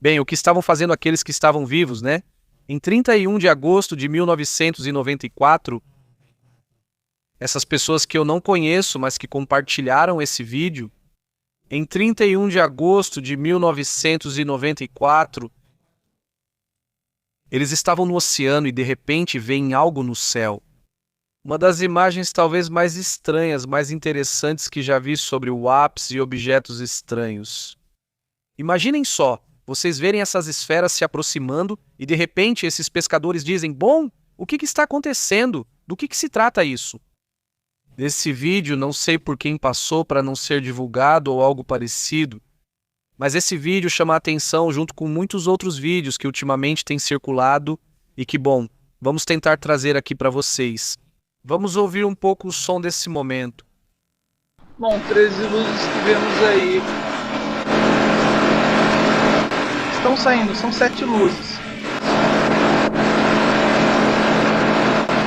Bem, o que estavam fazendo aqueles que estavam vivos, né? Em 31 de agosto de 1994, essas pessoas que eu não conheço, mas que compartilharam esse vídeo, em 31 de agosto de 1994, eles estavam no oceano e de repente veem algo no céu. Uma das imagens talvez mais estranhas, mais interessantes que já vi sobre o ápice e objetos estranhos. Imaginem só, vocês verem essas esferas se aproximando e de repente esses pescadores dizem: "Bom, o que está acontecendo? Do que se trata isso?" Nesse vídeo, não sei por quem passou para não ser divulgado ou algo parecido, mas esse vídeo chama a atenção junto com muitos outros vídeos que ultimamente têm circulado e que, bom, vamos tentar trazer aqui para vocês. Vamos ouvir um pouco o som desse momento. Bom, 13 luzes que vemos aí. Estão saindo, são 7 luzes.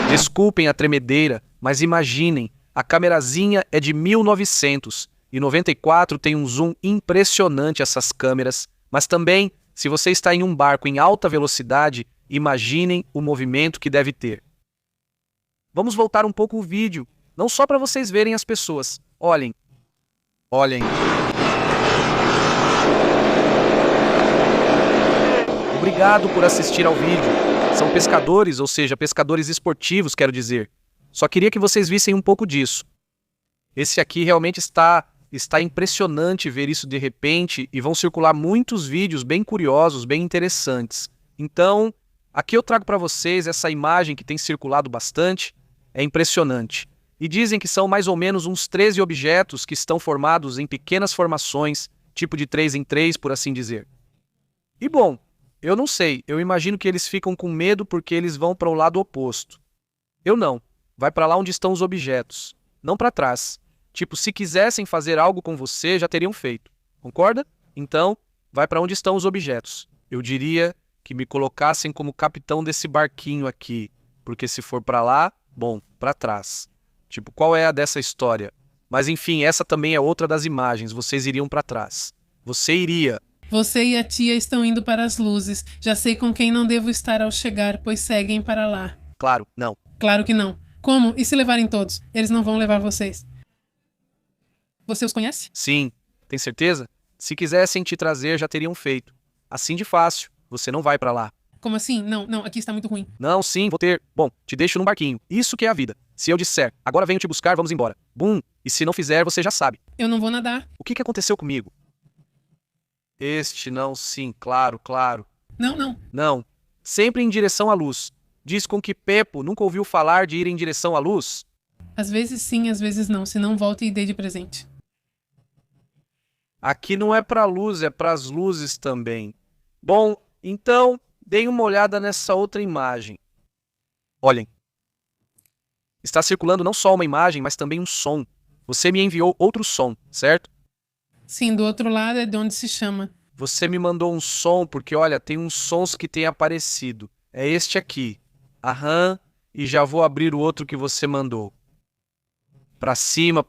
Desculpem a tremedeira, mas imaginem, a câmerazinha é de 1994, tem um zoom impressionante essas câmeras, mas também, se você está em um barco em alta velocidade, imaginem o movimento que deve ter. Vamos voltar um pouco o vídeo, não só para vocês verem as pessoas. Olhem. Olhem. Obrigado por assistir ao vídeo. São pescadores, ou seja, pescadores esportivos, quero dizer. Só queria que vocês vissem um pouco disso. Esse aqui realmente está impressionante ver isso de repente e vão circular muitos vídeos bem curiosos, bem interessantes. Então, aqui eu trago para vocês essa imagem que tem circulado bastante. É impressionante. E dizem que são mais ou menos uns 13 objetos que estão formados em pequenas formações, tipo de 3 em 3, por assim dizer. E bom, eu não sei, eu imagino que eles ficam com medo porque eles vão para o lado oposto. Eu não. Vai para lá onde estão os objetos, não para trás. Tipo, se quisessem fazer algo com você, já teriam feito. Concorda? Então, vai para onde estão os objetos. Eu diria que me colocassem como capitão desse barquinho aqui, porque se for para lá, bom, para trás. Tipo, qual é a dessa história? Mas enfim, essa também é outra das imagens, vocês iriam para trás. Você iria. Você e a tia estão indo para as luzes. Já sei com quem não devo estar ao chegar, pois seguem para lá. Claro, não. Claro que não. Como? E se levarem todos? Eles não vão levar vocês. Você os conhece? Sim, tem certeza? Se quisessem te trazer, já teriam feito. Assim de fácil, você não vai para lá. Como assim? Não, aqui está muito ruim. Não, sim, vou ter. Bom, te deixo num barquinho. Isso que é a vida. Se eu disser, agora venho te buscar, vamos embora. Bum! E se não fizer, você já sabe. Eu não vou nadar. O que aconteceu comigo? Não, sim, claro. Não. Não. Sempre em direção à luz. Diz com que Pepo nunca ouviu falar de ir em direção à luz? Às vezes sim, às vezes não. Se não, volte e dê de presente. Aqui não é pra luz, é pras luzes também. Bom, então, deem uma olhada nessa outra imagem. Olhem. Está circulando não só uma imagem, mas também um som. Você me enviou outro som, certo? Sim, do outro lado é de onde se chama. Você me mandou um som porque, olha, tem uns sons que têm aparecido. É este aqui. Aham, e já vou abrir o outro que você mandou. Pra cima,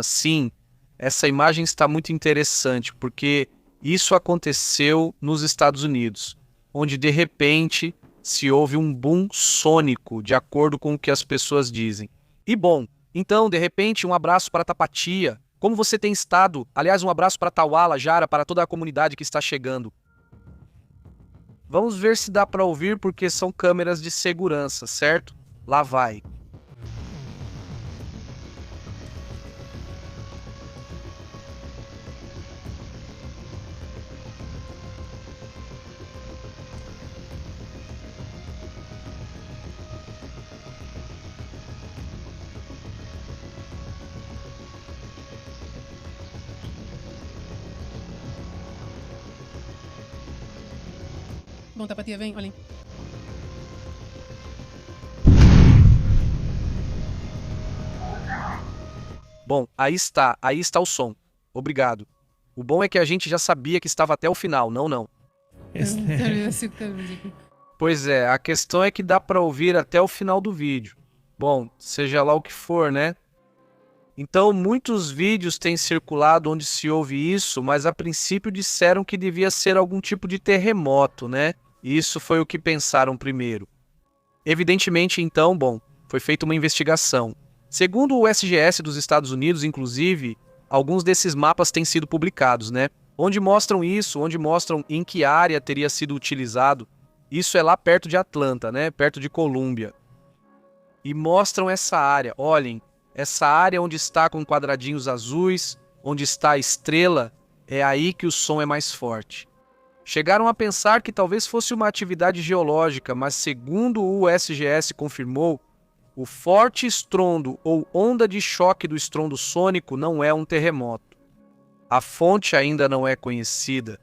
sim. Essa imagem está muito interessante, porque isso aconteceu nos Estados Unidos, onde de repente se houve um boom sônico, de acordo com o que as pessoas dizem. E bom, então, de repente, um abraço para Tapatia. Como você tem estado? Aliás, um abraço para Tauala, Jara, para toda a comunidade que está chegando. Vamos ver se dá para ouvir, porque são câmeras de segurança, certo? Lá vai. Bom, Tapatia, vem, olhem. Bom, aí está o som. Obrigado. O bom é que a gente já sabia que estava até o final, não. Pois é, a questão é que dá para ouvir até o final do vídeo. Bom, seja lá o que for, né? Então, muitos vídeos têm circulado onde se ouve isso, mas a princípio disseram que devia ser algum tipo de terremoto, né? E isso foi o que pensaram primeiro. Evidentemente, então, foi feita uma investigação. Segundo o SGS dos Estados Unidos, inclusive, alguns desses mapas têm sido publicados, né? Onde mostram isso, onde mostram em que área teria sido utilizado. Isso é lá perto de Atlanta, né? Perto de Colômbia. E mostram essa área. Olhem, essa área onde está com quadradinhos azuis, onde está a estrela, é aí que o som é mais forte. Chegaram a pensar que talvez fosse uma atividade geológica, mas segundo o SGS confirmou, o forte estrondo ou onda de choque do estrondo sônico não é um terremoto. A fonte ainda não é conhecida.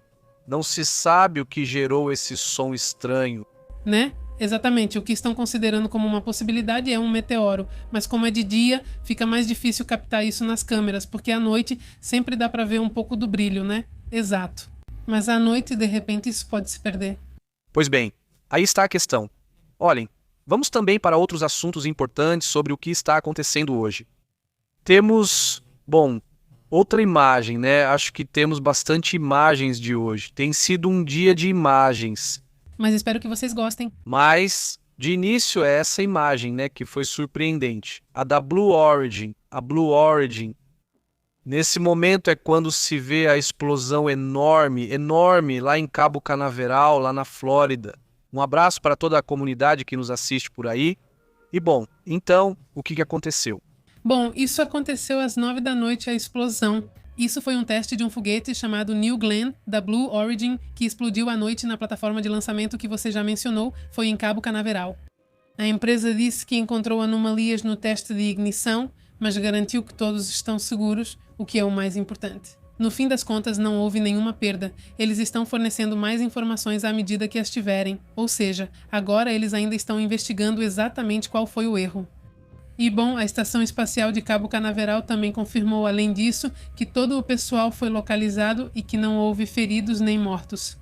Não se sabe o que gerou esse som estranho. Né? Exatamente, o que estão considerando como uma possibilidade é um meteoro, mas como é de dia, fica mais difícil captar isso nas câmeras, porque à noite sempre dá para ver um pouco do brilho, né? Exato. Mas à noite, de repente, isso pode se perder. Pois bem, aí está a questão. Olhem, vamos também para outros assuntos importantes sobre o que está acontecendo hoje. Temos, outra imagem, né? Acho que temos bastante imagens de hoje. Tem sido um dia de imagens. Mas espero que vocês gostem. Mas, de início, é essa imagem, né, que foi surpreendente. A da Blue Origin. A Blue Origin. Nesse momento é quando se vê a explosão enorme, enorme, lá em Cabo Canaveral, lá na Flórida. Um abraço para toda a comunidade que nos assiste por aí. E então, o que aconteceu? Bom, isso aconteceu às 9 da noite, a explosão. Isso foi um teste de um foguete chamado New Glenn, da Blue Origin, que explodiu à noite na plataforma de lançamento que você já mencionou, foi em Cabo Canaveral. A empresa disse que encontrou anomalias no teste de ignição, mas garantiu que todos estão seguros, o que é o mais importante. No fim das contas, não houve nenhuma perda. Eles estão fornecendo mais informações à medida que as tiverem, ou seja, agora eles ainda estão investigando exatamente qual foi o erro. E a Estação Espacial de Cabo Canaveral também confirmou, além disso, que todo o pessoal foi localizado e que não houve feridos nem mortos.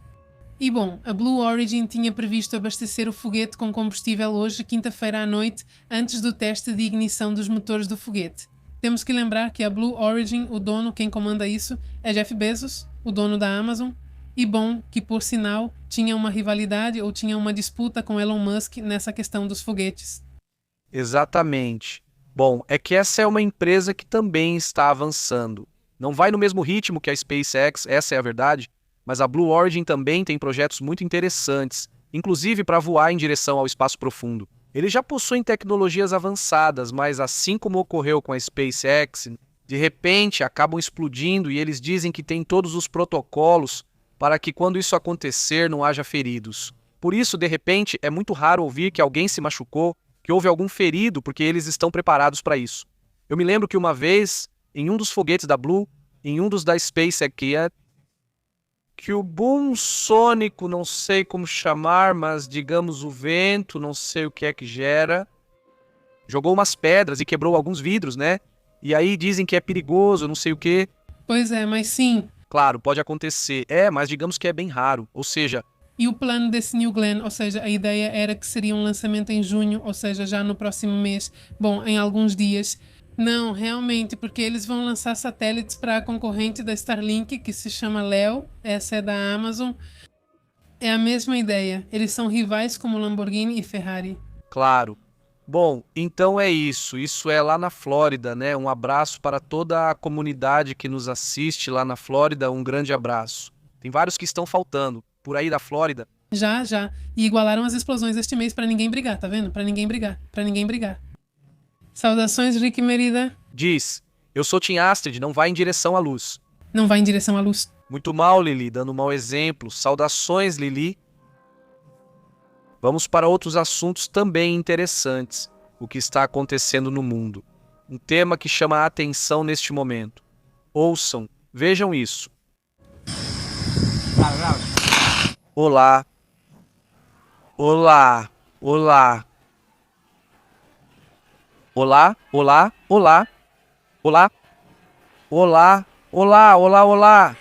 E a Blue Origin tinha previsto abastecer o foguete com combustível hoje, quinta-feira à noite, antes do teste de ignição dos motores do foguete. Temos que lembrar que a Blue Origin, o dono, quem comanda isso, é Jeff Bezos, o dono da Amazon, e que por sinal tinha uma rivalidade ou tinha uma disputa com Elon Musk nessa questão dos foguetes. Exatamente. É que essa é uma empresa que também está avançando. Não vai no mesmo ritmo que a SpaceX, essa é a verdade, mas a Blue Origin também tem projetos muito interessantes, inclusive para voar em direção ao espaço profundo. Eles já possuem tecnologias avançadas, mas assim como ocorreu com a SpaceX, de repente acabam explodindo e eles dizem que tem todos os protocolos para que quando isso acontecer não haja feridos. Por isso, de repente, é muito raro ouvir que alguém se machucou, que houve algum ferido, porque eles estão preparados para isso. Eu me lembro que uma vez, em um dos foguetes da Blue, em um dos da SpaceX, que o boom sônico, não sei como chamar, mas digamos o vento, não sei o que é que gera, jogou umas pedras e quebrou alguns vidros, né? E aí dizem que é perigoso, não sei o quê. Pois é, mas sim. Claro, pode acontecer. Mas digamos que é bem raro. Ou seja... E o plano desse New Glenn, ou seja, a ideia era que seria um lançamento em junho, ou seja, já no próximo mês, em alguns dias. Não, realmente, porque eles vão lançar satélites para a concorrente da Starlink, que se chama Leo, essa é da Amazon. É a mesma ideia, eles são rivais como Lamborghini e Ferrari. Claro. Então é isso. Isso é lá na Flórida, né? Um abraço para toda a comunidade que nos assiste lá na Flórida, um grande abraço. Tem vários que estão faltando. Por aí da Flórida. Já. E igualaram as explosões este mês pra ninguém brigar, tá vendo? Pra ninguém brigar. Saudações, Rick Merida. Diz, eu sou Tim Astrid, não vai em direção à luz. Não vai em direção à luz. Muito mal, Lili, dando um mau exemplo. Saudações, Lili. Vamos para outros assuntos também interessantes. O que está acontecendo no mundo. Um tema que chama a atenção neste momento. Ouçam, vejam isso. Olá. Olá. Olá. Olá. Olá. Olá. Olá. Olá. Olá. Olá. Olá.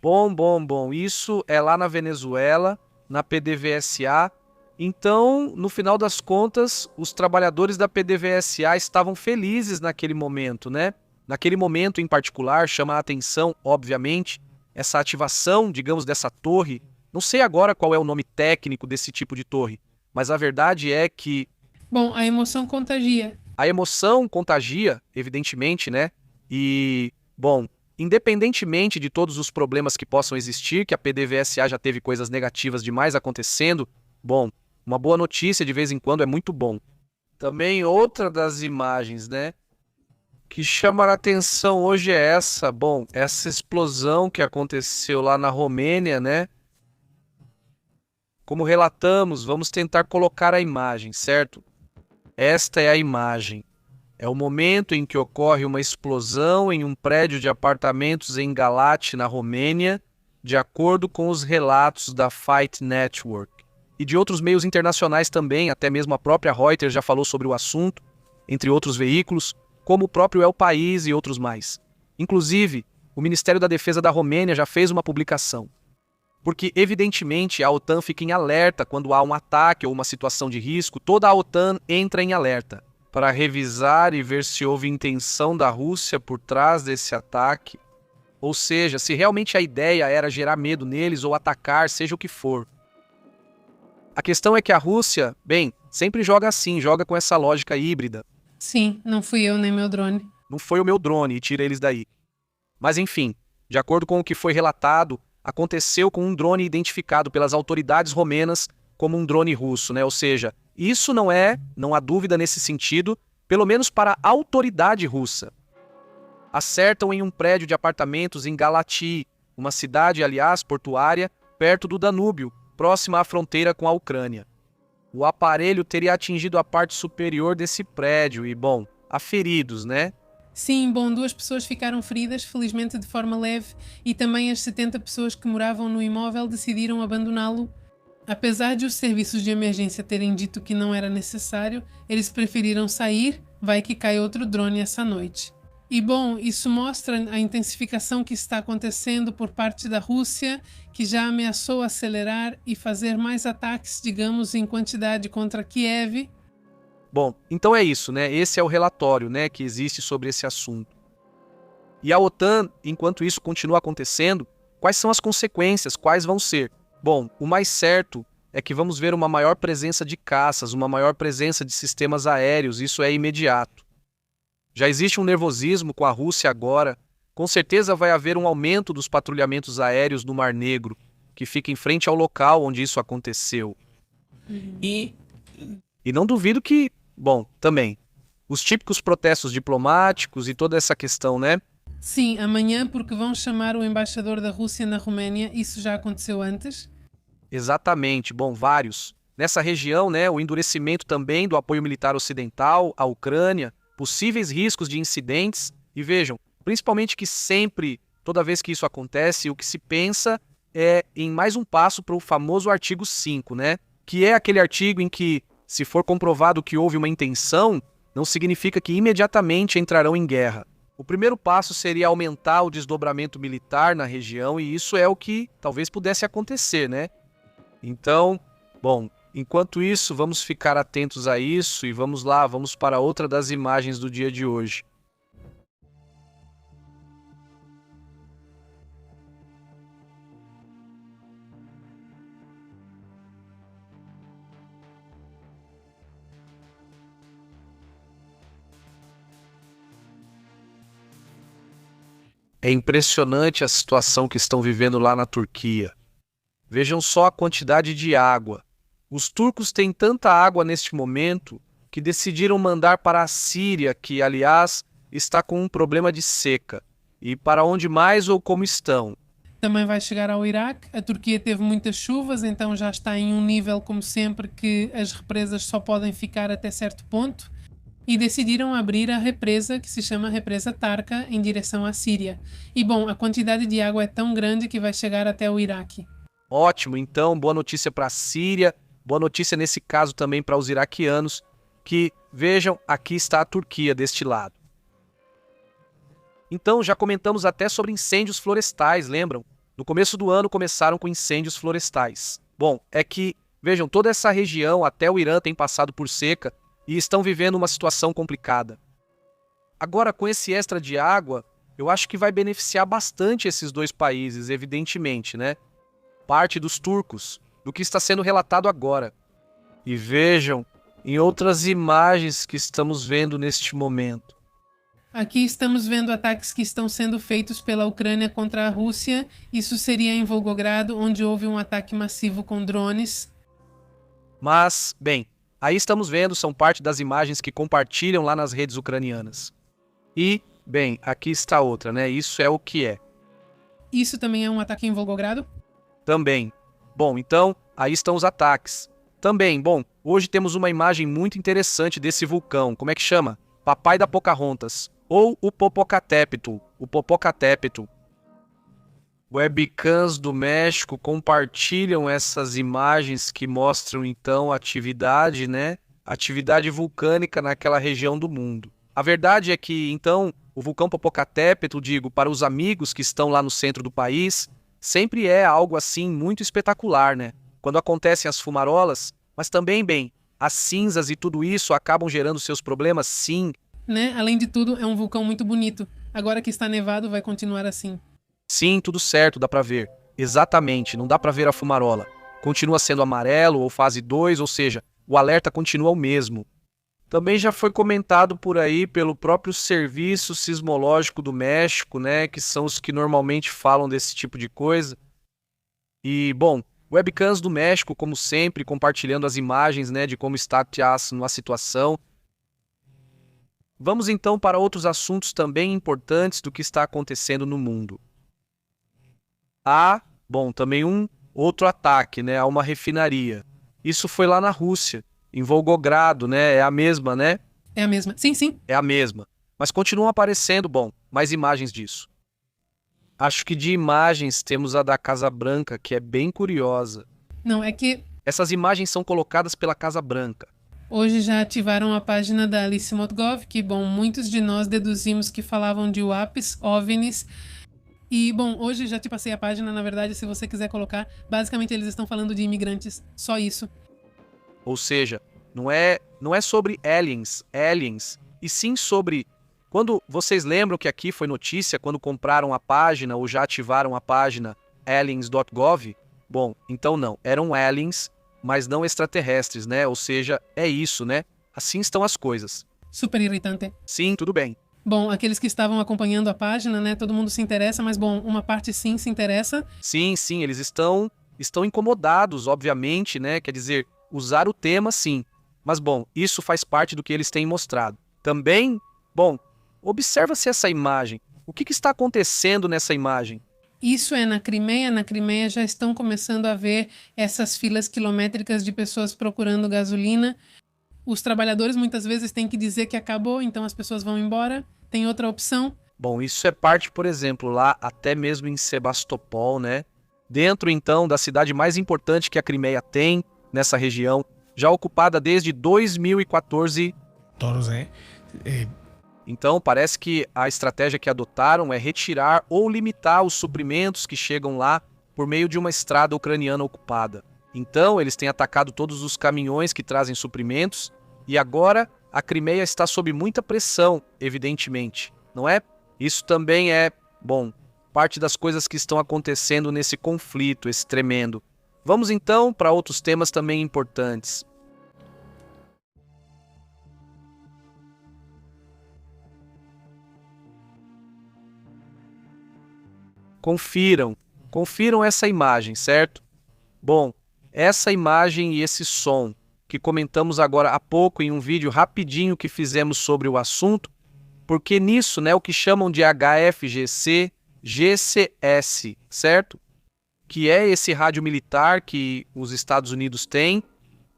Bom. Isso é lá na Venezuela, na PDVSA. Então, no final das contas, os trabalhadores da PDVSA estavam felizes naquele momento, né? Naquele momento em particular, chama a atenção, obviamente, essa ativação, digamos, dessa torre. Não sei agora qual é o nome técnico desse tipo de torre, mas a verdade é que Bom, a emoção contagia. a emoção contagia, evidentemente, né? E, bom, independentemente de todos os problemas que possam existir, que a PDVSA já teve coisas negativas demais acontecendo, bom, uma boa notícia de vez em quando é muito bom. Também outra das imagens, né, que chama a atenção hoje é essa, bom, essa explosão que aconteceu lá na Romênia, né? Como relatamos, vamos tentar colocar a imagem, certo? Esta é a imagem. É o momento em que ocorre uma explosão em um prédio de apartamentos em Galați, na Romênia, de acordo com os relatos da Fight Network. E de outros meios internacionais também, até mesmo a própria Reuters já falou sobre o assunto, entre outros veículos, como o próprio El País e outros mais. Inclusive, o Ministério da Defesa da Romênia já fez uma publicação. Porque, evidentemente, a OTAN fica em alerta quando há um ataque ou uma situação de risco, toda a OTAN entra em alerta para revisar e ver se houve intenção da Rússia por trás desse ataque, ou seja, se realmente a ideia era gerar medo neles ou atacar, seja o que for. A questão é que a Rússia, bem, sempre joga assim, joga com essa lógica híbrida. Sim, não fui eu nem meu drone. Não foi o meu drone e tira eles daí. Mas enfim, de acordo com o que foi relatado, aconteceu com um drone identificado pelas autoridades romenas como um drone russo, né? Ou seja, isso não há dúvida nesse sentido, pelo menos para a autoridade russa. Acertam em um prédio de apartamentos em Galați, uma cidade, aliás, portuária, perto do Danúbio, próxima à fronteira com a Ucrânia. O aparelho teria atingido a parte superior desse prédio e, bom, há feridos, né? Sim, bom, 2 pessoas ficaram feridas, felizmente de forma leve, e também as 70 pessoas que moravam no imóvel decidiram abandoná-lo. Apesar de os serviços de emergência terem dito que não era necessário, eles preferiram sair, vai que cai outro drone essa noite. E bom, isso mostra a intensificação que está acontecendo por parte da Rússia, que já ameaçou acelerar e fazer mais ataques, digamos, em quantidade contra Kiev. Bom, então é isso, né? Esse é o relatório, né, que existe sobre esse assunto. E a OTAN, enquanto isso continua acontecendo, quais são as consequências? Quais vão ser? Bom, o mais certo é que vamos ver uma maior presença de caças, uma maior presença de sistemas aéreos, isso é imediato. Já existe um nervosismo com a Rússia agora, com certeza vai haver um aumento dos patrulhamentos aéreos no Mar Negro, que fica em frente ao local onde isso aconteceu. E não duvido que, bom, também, os típicos protestos diplomáticos e toda essa questão, né? Sim, amanhã, porque vão chamar o embaixador da Rússia na Roménia, isso já aconteceu antes. Exatamente, bom, vários. Nessa região, né, o endurecimento também do apoio militar ocidental à Ucrânia, possíveis riscos de incidentes, e vejam, principalmente que sempre, toda vez que isso acontece, o que se pensa é em mais um passo para o famoso artigo 5, né? Que é aquele artigo em que, se for comprovado que houve uma intenção, não significa que imediatamente entrarão em guerra. O primeiro passo seria aumentar o desdobramento militar na região, e isso é o que talvez pudesse acontecer, né? Então, bom, enquanto isso, vamos ficar atentos a isso e vamos lá, vamos para outra das imagens do dia de hoje. É impressionante a situação que estão vivendo lá na Turquia. Vejam só a quantidade de água. Os turcos têm tanta água neste momento que decidiram mandar para a Síria, que, aliás, está com um problema de seca. E para onde mais ou como estão? Também vai chegar ao Iraque. A Turquia teve muitas chuvas, então já está em um nível, como sempre, que as represas só podem ficar até certo ponto. E decidiram abrir a represa, que se chama Represa Tarka, em direção à Síria. E bom, a quantidade de água é tão grande que vai chegar até o Iraque. Ótimo, então, boa notícia para a Síria, boa notícia nesse caso também para os iraquianos, que, vejam, aqui está a Turquia deste lado. Então, já comentamos até sobre incêndios florestais, lembram? No começo do ano começaram com incêndios florestais. Bom, é que Vejam, toda essa região, até o Irã, tem passado por seca e estão vivendo uma situação complicada. Agora, com esse extra de água, eu acho que vai beneficiar bastante esses dois países, evidentemente, né? Parte dos turcos, do que está sendo relatado agora. E vejam, em outras imagens que estamos vendo neste momento. Aqui estamos vendo ataques que estão sendo feitos pela Ucrânia contra a Rússia. Isso seria em Volgogrado, onde houve um ataque massivo com drones. Mas, bem, aí estamos vendo, são parte das imagens que compartilham lá nas redes ucranianas. E, bem, aqui está outra, né? Isso é o que é. Isso também é um ataque em Volgogrado? Também. Bom, então, aí estão os ataques. Também, bom, hoje temos uma imagem muito interessante desse vulcão. Como é que chama? Papai da Pocahontas. Ou o Popocatépetl. O Popocatépetl. Webcams do México compartilham essas imagens que mostram, então, atividade, né? Atividade vulcânica naquela região do mundo. A verdade é que, então, o vulcão Popocatépetl, digo, para os amigos que estão lá no centro do país, sempre é algo assim muito espetacular, né? Quando acontecem as fumarolas, mas também, bem, as cinzas e tudo isso acabam gerando seus problemas, sim. Né? Além de tudo, é um vulcão muito bonito. Agora que está nevado, vai continuar assim. Sim, tudo certo, dá pra ver. Exatamente, não dá pra ver a fumarola. Continua sendo amarelo ou fase 2, ou seja, o alerta continua o mesmo. Também já foi comentado por aí pelo próprio Serviço Sismológico do México, né, que são os que normalmente falam desse tipo de coisa. E, bom, webcams do México, como sempre, compartilhando as imagens, né, de como está a situação. Vamos então para outros assuntos também importantes do que está acontecendo no mundo. Há, bom, também um outro ataque, né, a uma refinaria. Isso foi lá na Rússia, em Volgogrado, né, é a mesma, né? É a mesma. Sim, sim. É a mesma. Mas continuam aparecendo, bom, mais imagens disso. Acho que de imagens temos a da Casa Branca, que é bem curiosa. Não, é que Essas imagens são colocadas pela Casa Branca. hoje já ativaram a página da Alice Motgov, que, bom, muitos de nós deduzimos que falavam de UAPs, OVNIs. E, bom, hoje já te passei a página, na verdade, se você quiser colocar. Basicamente, eles estão falando de imigrantes. Só isso. Ou seja, não é sobre aliens, e sim sobre... Quando vocês lembram que aqui foi notícia, quando compraram a página ou já ativaram a página aliens.gov? Bom, então não, eram aliens, mas não extraterrestres, né? Ou seja, é isso, né? Assim estão as coisas. Super irritante. Sim, tudo bem. Bom, aqueles que estavam acompanhando a página, né? Todo mundo se interessa, mas, bom, uma parte sim se interessa. Sim, eles estão incomodados, obviamente, né? Quer dizer, usar o tema, sim. Mas, bom, isso faz parte do que eles têm mostrado. Também, bom, observa-se essa imagem. O que está acontecendo nessa imagem? Isso é na Crimeia. Na Crimeia já estão começando a ver essas filas quilométricas de pessoas procurando gasolina. Os trabalhadores muitas vezes têm que dizer que acabou, então as pessoas vão embora. Tem outra opção? Bom, isso é parte, por exemplo, lá até mesmo em Sebastopol, né? Dentro, então, da cidade mais importante que a Crimeia tem, nessa região, já ocupada desde 2014. Então, parece que a estratégia que adotaram é retirar ou limitar os suprimentos que chegam lá por meio de uma estrada ucraniana ocupada. Então, eles têm atacado todos os caminhões que trazem suprimentos e agora a Crimeia está sob muita pressão, evidentemente, não é? Isso também é, bom, parte das coisas que estão acontecendo nesse conflito, esse tremendo. Vamos então para outros temas também importantes. Confiram essa imagem, certo? Bom, essa imagem e esse som que comentamos agora há pouco em um vídeo rapidinho que fizemos sobre o assunto, porque nisso, né, o que chamam de HFGC, GCS, certo? Que é esse rádio militar que os Estados Unidos têm,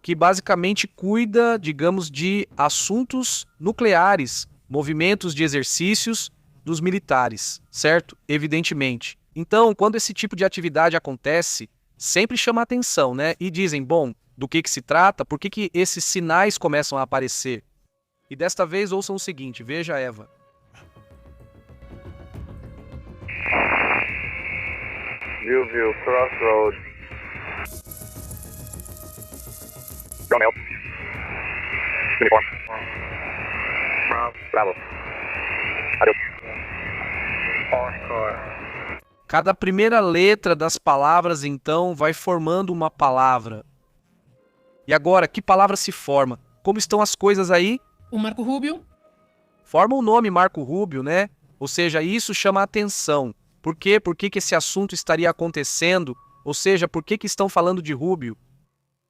que basicamente cuida, digamos, de assuntos nucleares, movimentos de exercícios dos militares, certo? Evidentemente. Então, quando esse tipo de atividade acontece, sempre chama atenção, né? E dizem, bom, do que se trata? Por que esses sinais começam a aparecer? E desta vez ouçam o seguinte, veja, Eva. Viu, Crossroad. Romeo. Uniform. Bravo. Adeus. Oscar. Cada primeira letra das palavras, então, vai formando uma palavra. E agora, que palavra se forma? Como estão as coisas aí? O Marco Rubio. Forma o nome Marco Rubio, né? Ou seja, isso chama a atenção. Por quê? Por que esse assunto estaria acontecendo? Ou seja, por que estão falando de Rubio?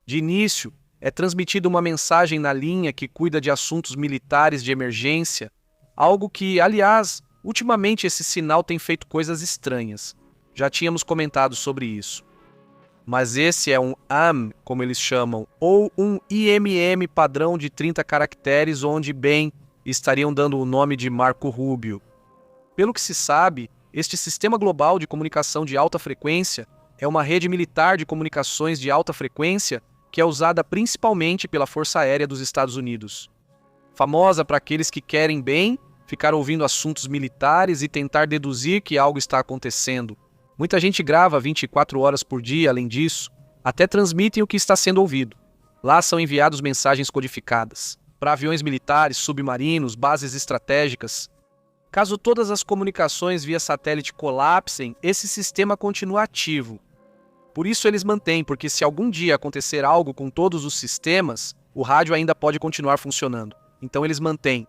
De início, é transmitida uma mensagem na linha que cuida de assuntos militares de emergência, algo que, aliás, ultimamente esse sinal tem feito coisas estranhas. Já tínhamos comentado sobre isso. Mas esse é um AM, como eles chamam, ou um IMM padrão de 30 caracteres, onde, bem, estariam dando o nome de Marco Rubio. Pelo que se sabe, este sistema global de comunicação de alta frequência é uma rede militar de comunicações de alta frequência que é usada principalmente pela Força Aérea dos Estados Unidos. Famosa para aqueles que querem bem, ficar ouvindo assuntos militares e tentar deduzir que algo está acontecendo. Muita gente grava 24 horas por dia, além disso, até transmitem o que está sendo ouvido. Lá são enviadas mensagens codificadas, para aviões militares, submarinos, bases estratégicas. Caso todas as comunicações via satélite colapsem, esse sistema continua ativo. Por isso eles mantêm, porque se algum dia acontecer algo com todos os sistemas, o rádio ainda pode continuar funcionando. Então eles mantêm.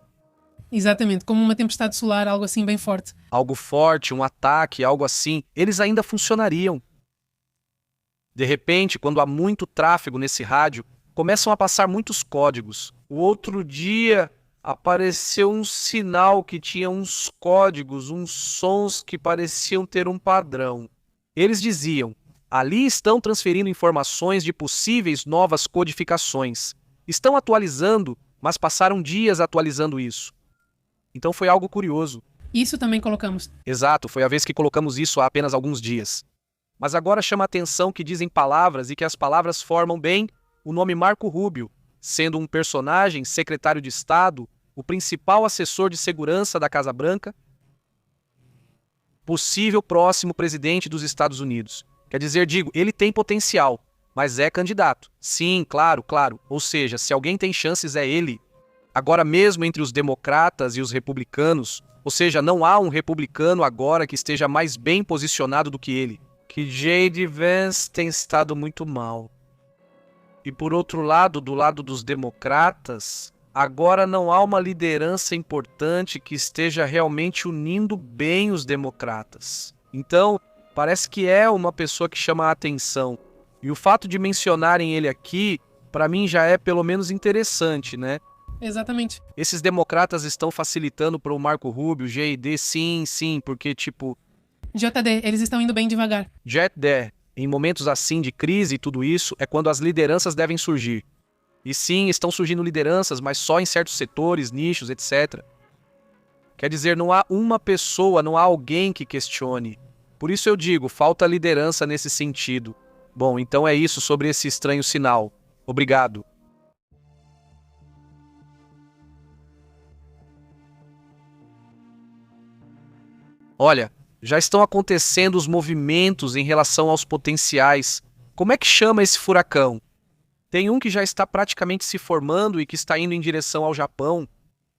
Exatamente, como uma tempestade solar, algo assim bem forte. Algo forte, um ataque, algo assim, eles ainda funcionariam. De repente, quando há muito tráfego nesse rádio, começam a passar muitos códigos. O outro dia apareceu um sinal que tinha uns códigos, uns sons que pareciam ter um padrão. Eles diziam: ali estão transferindo informações de possíveis novas codificações. Estão atualizando, mas passaram dias atualizando isso. Então foi algo curioso. Isso também colocamos. Exato, foi a vez que colocamos isso há apenas alguns dias. Mas agora chama a atenção que dizem palavras e que as palavras formam bem o nome Marco Rubio, sendo um personagem, secretário de Estado, o principal assessor de segurança da Casa Branca, possível próximo presidente dos Estados Unidos. Quer dizer, ele tem potencial, mas é candidato. Sim, claro. Ou seja, se alguém tem chances é ele. Agora mesmo entre os democratas e os republicanos, ou seja, não há um republicano agora que esteja mais bem posicionado do que ele. Que J.D. Vance tem estado muito mal. E por outro lado, do lado dos democratas, agora não há uma liderança importante que esteja realmente unindo bem os democratas. Então, parece que é uma pessoa que chama a atenção. E o fato de mencionarem ele aqui, para mim já é pelo menos interessante, né? Exatamente. Esses democratas estão facilitando para o Marco Rubio, J.D., sim, porque JD, eles estão indo bem devagar. JD, em momentos assim de crise e tudo isso, é quando as lideranças devem surgir. E sim, estão surgindo lideranças, mas só em certos setores, nichos, etc. Quer dizer, não há uma pessoa, não há alguém que questione. Por isso eu digo, falta liderança nesse sentido. Bom, então é isso sobre esse estranho sinal. Obrigado. Olha, já estão acontecendo os movimentos em relação aos potenciais. Como é que chama esse furacão? Tem um que já está praticamente se formando e que está indo em direção ao Japão.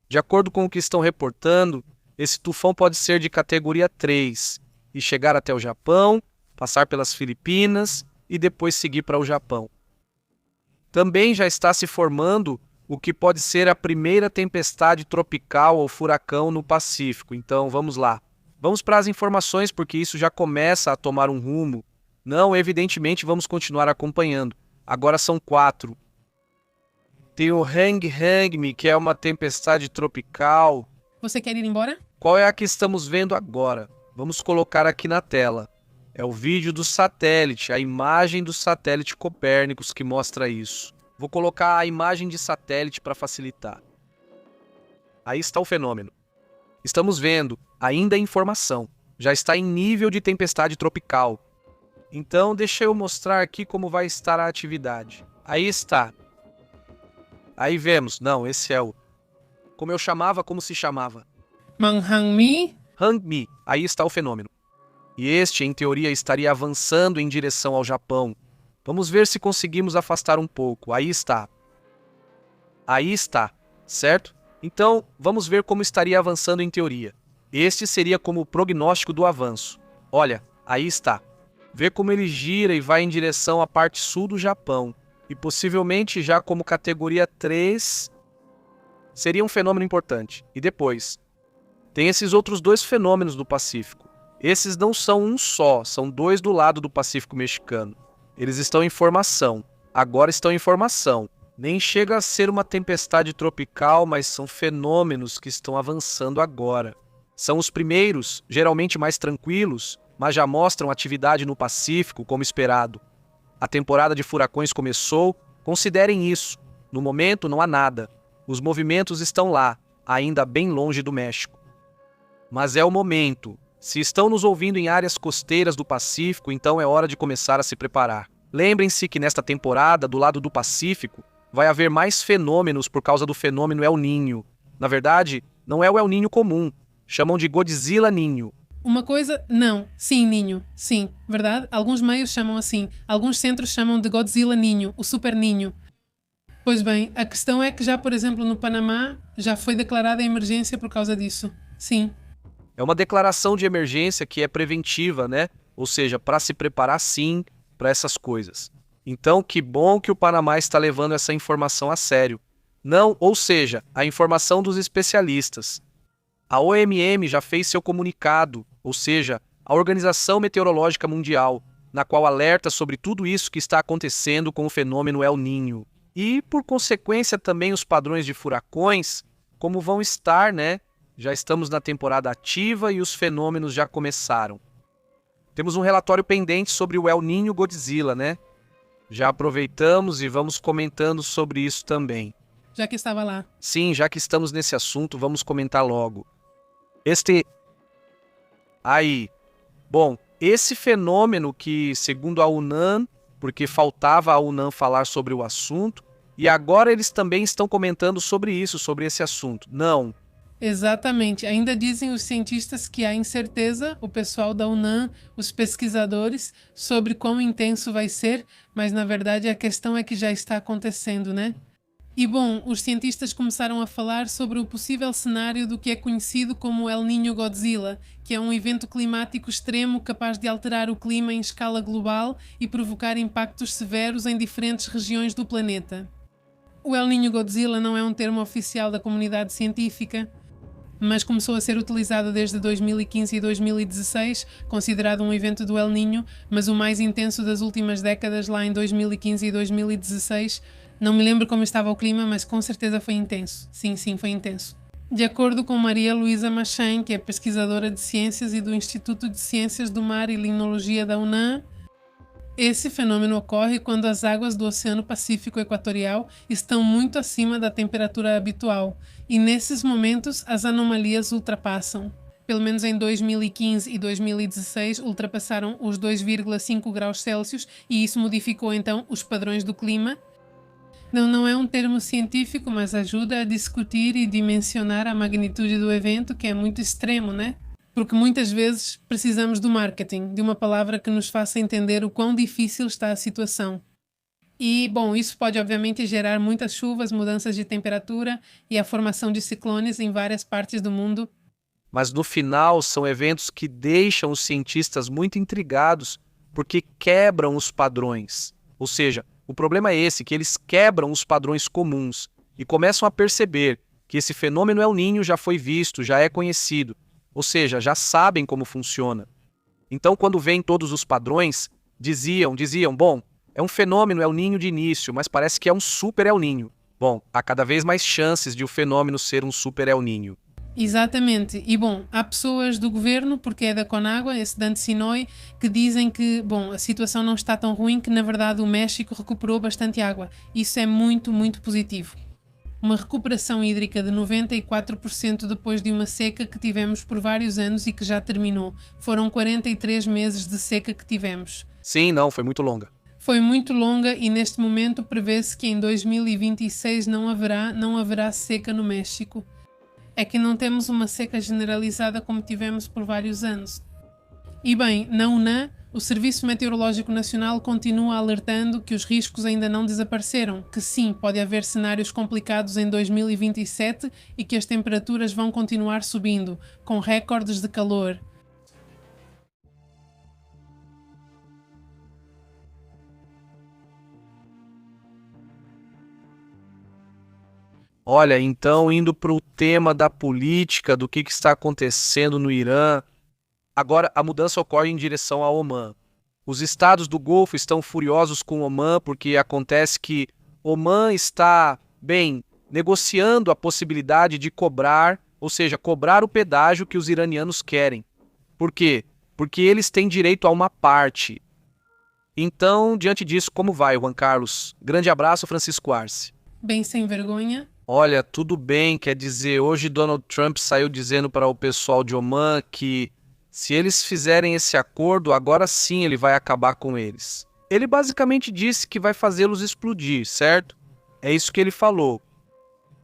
De acordo com o que estão reportando, esse tufão pode ser de categoria 3 e chegar até o Japão, passar pelas Filipinas e depois seguir para o Japão. Também já está se formando o que pode ser a primeira tempestade tropical ou furacão no Pacífico. Então, vamos lá. Vamos para as informações, porque isso já começa a tomar um rumo. Não, evidentemente, vamos continuar acompanhando. Agora são 4. Tem o Hang-Me, que é uma tempestade tropical. Você quer ir embora? Qual é a que estamos vendo agora? Vamos colocar aqui na tela. É o vídeo do satélite, a imagem do satélite Copérnicos que mostra isso. Vou colocar a imagem de satélite para facilitar. Aí está o fenômeno. Estamos vendo, ainda é informação, já está em nível de tempestade tropical. Então, deixa eu mostrar aqui como vai estar a atividade. Aí está. Aí vemos, não, esse é o... Como eu chamava, como se chamava? Manhang-mi. Hang-me, aí está o fenômeno. E este, em teoria, estaria avançando em direção ao Japão. Vamos ver se conseguimos afastar um pouco. Aí está. Aí está, certo? Então, vamos ver como estaria avançando em teoria. Este seria como o prognóstico do avanço. Olha, aí está. Vê como ele gira e vai em direção à parte sul do Japão. E possivelmente já como categoria 3 seria um fenômeno importante. E depois, tem esses outros dois fenômenos do Pacífico. Esses não são um só, são dois do lado do Pacífico mexicano. Eles estão em formação. Agora estão em formação. Nem chega a ser uma tempestade tropical, mas são fenômenos que estão avançando agora. São os primeiros, geralmente mais tranquilos, mas já mostram atividade no Pacífico como esperado. A temporada de furacões começou, considerem isso. No momento não há nada. Os movimentos estão lá, ainda bem longe do México. Mas é o momento. Se estão nos ouvindo em áreas costeiras do Pacífico, então é hora de começar a se preparar. Lembrem-se que nesta temporada, do lado do Pacífico, vai haver mais fenômenos por causa do fenômeno El Niño. Na verdade, não é o El Niño comum. Chamam de Godzilla Ninho. Uma coisa, não. Sim, Ninho. Sim, verdade? Alguns meios chamam assim. Alguns centros chamam de Godzilla Ninho, o Super Ninho. Pois bem, a questão é que já, por exemplo, no Panamá, já foi declarada a emergência por causa disso. Sim. É uma declaração de emergência que é preventiva, né? Ou seja, para se preparar sim para essas coisas. Então, que bom que o Panamá está levando essa informação a sério. Não, ou seja, a informação dos especialistas. A OMM já fez seu comunicado, ou seja, a Organização Meteorológica Mundial, na qual alerta sobre tudo isso que está acontecendo com o fenômeno El Niño. E, por consequência, também os padrões de furacões, como vão estar, né? Já estamos na temporada ativa e os fenômenos já começaram. Temos um relatório pendente sobre o El Niño Godzilla, né? Já aproveitamos e vamos comentando sobre isso também. Já que estava lá. Sim, já que estamos nesse assunto, vamos comentar logo. Bom, esse fenômeno que, segundo a UNAM, porque faltava a UNAM falar sobre o assunto, e agora eles também estão comentando sobre isso, sobre esse assunto. Não. Exatamente. Ainda dizem os cientistas que há incerteza, o pessoal da UNAM, os pesquisadores, sobre quão intenso vai ser, mas na verdade a questão é que já está acontecendo, né? E bom, os cientistas começaram a falar sobre o possível cenário do que é conhecido como El Niño Godzilla, que é um evento climático extremo capaz de alterar o clima em escala global e provocar impactos severos em diferentes regiões do planeta. O El Niño Godzilla não é um termo oficial da comunidade científica, mas começou a ser utilizado desde 2015 e 2016, considerado um evento do El Niño, mas o mais intenso das últimas décadas, lá em 2015 e 2016. Não me lembro como estava o clima, mas com certeza foi intenso. Sim, foi intenso. De acordo com Maria Luísa Machen, que é pesquisadora de ciências e do Instituto de Ciências do Mar e Limnologia da UNAM, esse fenômeno ocorre quando as águas do Oceano Pacífico Equatorial estão muito acima da temperatura habitual, e nesses momentos as anomalias ultrapassam. Pelo menos em 2015 e 2016 ultrapassaram os 2,5 graus Celsius e isso modificou então os padrões do clima. Não é um termo científico, mas ajuda a discutir e dimensionar a magnitude do evento, que é muito extremo, né? Porque muitas vezes precisamos do marketing, de uma palavra que nos faça entender o quão difícil está a situação. E, bom, isso pode obviamente gerar muitas chuvas, mudanças de temperatura e a formação de ciclones em várias partes do mundo. Mas no final são eventos que deixam os cientistas muito intrigados porque quebram os padrões. Ou seja, o problema é esse, que eles quebram os padrões comuns e começam a perceber que esse fenômeno El Niño já foi visto, já é conhecido. Ou seja, já sabem como funciona. Então, quando veem todos os padrões, diziam, bom, é um fenômeno El Niño de início, mas parece que é um super El Niño. Bom, há cada vez mais chances de o fenômeno ser um super El Niño. Exatamente. E bom, há pessoas do governo, porque é da Conagua, esse Dante Sinoy, que dizem que, bom, a situação não está tão ruim, que na verdade o México recuperou bastante água. Isso é muito, muito positivo. Uma recuperação hídrica de 94% depois de uma seca que tivemos por vários anos e que já terminou. Foram 43 meses de seca que tivemos. Sim, foi muito longa. Foi muito longa e neste momento prevê-se que em 2026 não haverá seca no México. É que não temos uma seca generalizada como tivemos por vários anos. E bem, na UNAM, O Serviço Meteorológico Nacional continua alertando que os riscos ainda não desapareceram, que sim, pode haver cenários complicados em 2027 e que as temperaturas vão continuar subindo, com recordes de calor. Olha, então indo para o tema da política, do que está acontecendo no Irã, agora a mudança ocorre em direção a Omã. Os estados do Golfo estão furiosos com Omã porque acontece que Omã está, bem, negociando a possibilidade de cobrar, ou seja, cobrar o pedágio que os iranianos querem. Por quê? Porque eles têm direito a uma parte. Então, diante disso, como vai, Juan Carlos? Grande abraço, Francisco Arce. Bem sem vergonha. Olha, tudo bem, quer dizer, hoje Donald Trump saiu dizendo para o pessoal de Omã que se eles fizerem esse acordo, agora sim ele vai acabar com eles. Ele basicamente disse que vai fazê-los explodir, certo? É isso que ele falou.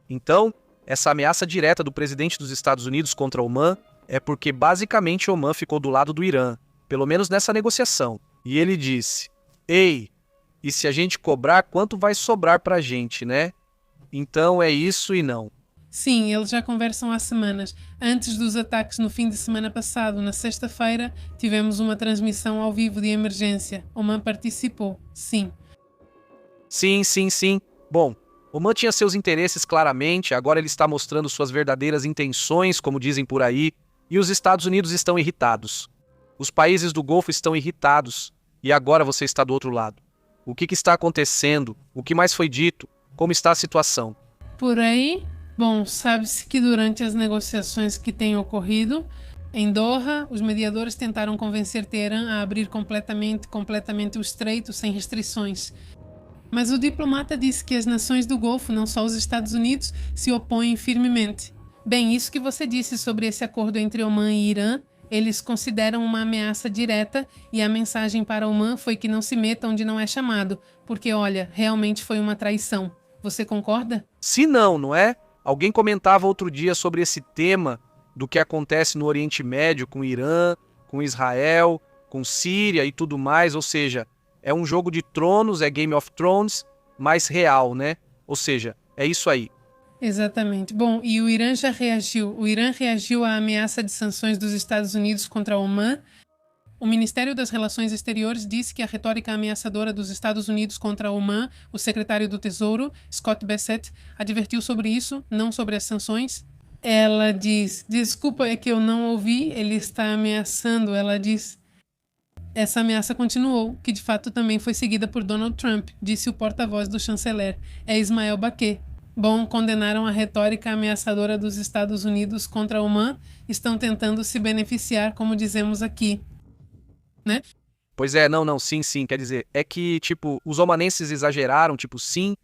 Então, essa ameaça direta do presidente dos Estados Unidos contra Omã é porque basicamente Omã ficou do lado do Irã, pelo menos nessa negociação. E ele disse, ei, e se a gente cobrar, quanto vai sobrar pra gente, né? Então é isso e não. Sim, eles já conversam há semanas. Antes dos ataques no fim de semana passado, na sexta-feira, tivemos uma transmissão ao vivo de emergência. Oman participou, sim. Sim. Bom, Omã tinha seus interesses claramente, agora ele está mostrando suas verdadeiras intenções, como dizem por aí, e os Estados Unidos estão irritados. Os países do Golfo estão irritados, e agora você está do outro lado. O que está acontecendo? O que mais foi dito? Como está a situação? Por aí, bom, sabe-se que durante as negociações que têm ocorrido, em Doha, os mediadores tentaram convencer Teherã a abrir completamente o estreito sem restrições. Mas o diplomata disse que as nações do Golfo, não só os Estados Unidos, se opõem firmemente. Bem, isso que você disse sobre esse acordo entre Omã e Irã, eles consideram uma ameaça direta e a mensagem para Omã foi que não se meta onde não é chamado, porque, olha, realmente foi uma traição. Você concorda? Se não, não é? Alguém comentava outro dia sobre esse tema do que acontece no Oriente Médio com Irã, com Israel, com Síria e tudo mais, ou seja, é um jogo de tronos, é Game of Thrones, mais real, né? Ou seja, é isso aí. Exatamente. Bom, e o Irã já reagiu. O Irã reagiu à ameaça de sanções dos Estados Unidos contra Omã. O Ministério das Relações Exteriores disse que a retórica ameaçadora dos Estados Unidos contra Omã, o secretário do Tesouro, Scott Bessent, advertiu sobre isso, não sobre as sanções. Ela diz, desculpa, é que eu não ouvi, ele está ameaçando. Ela diz, essa ameaça continuou, que de fato também foi seguida por Donald Trump, disse o porta-voz do chanceler, é Ismael Baquet. Bom, condenaram a retórica ameaçadora dos Estados Unidos contra Omã, estão tentando se beneficiar, como dizemos aqui. Né? Pois é, sim, quer dizer, é que, tipo, os omanenses exageraram, tipo, sim,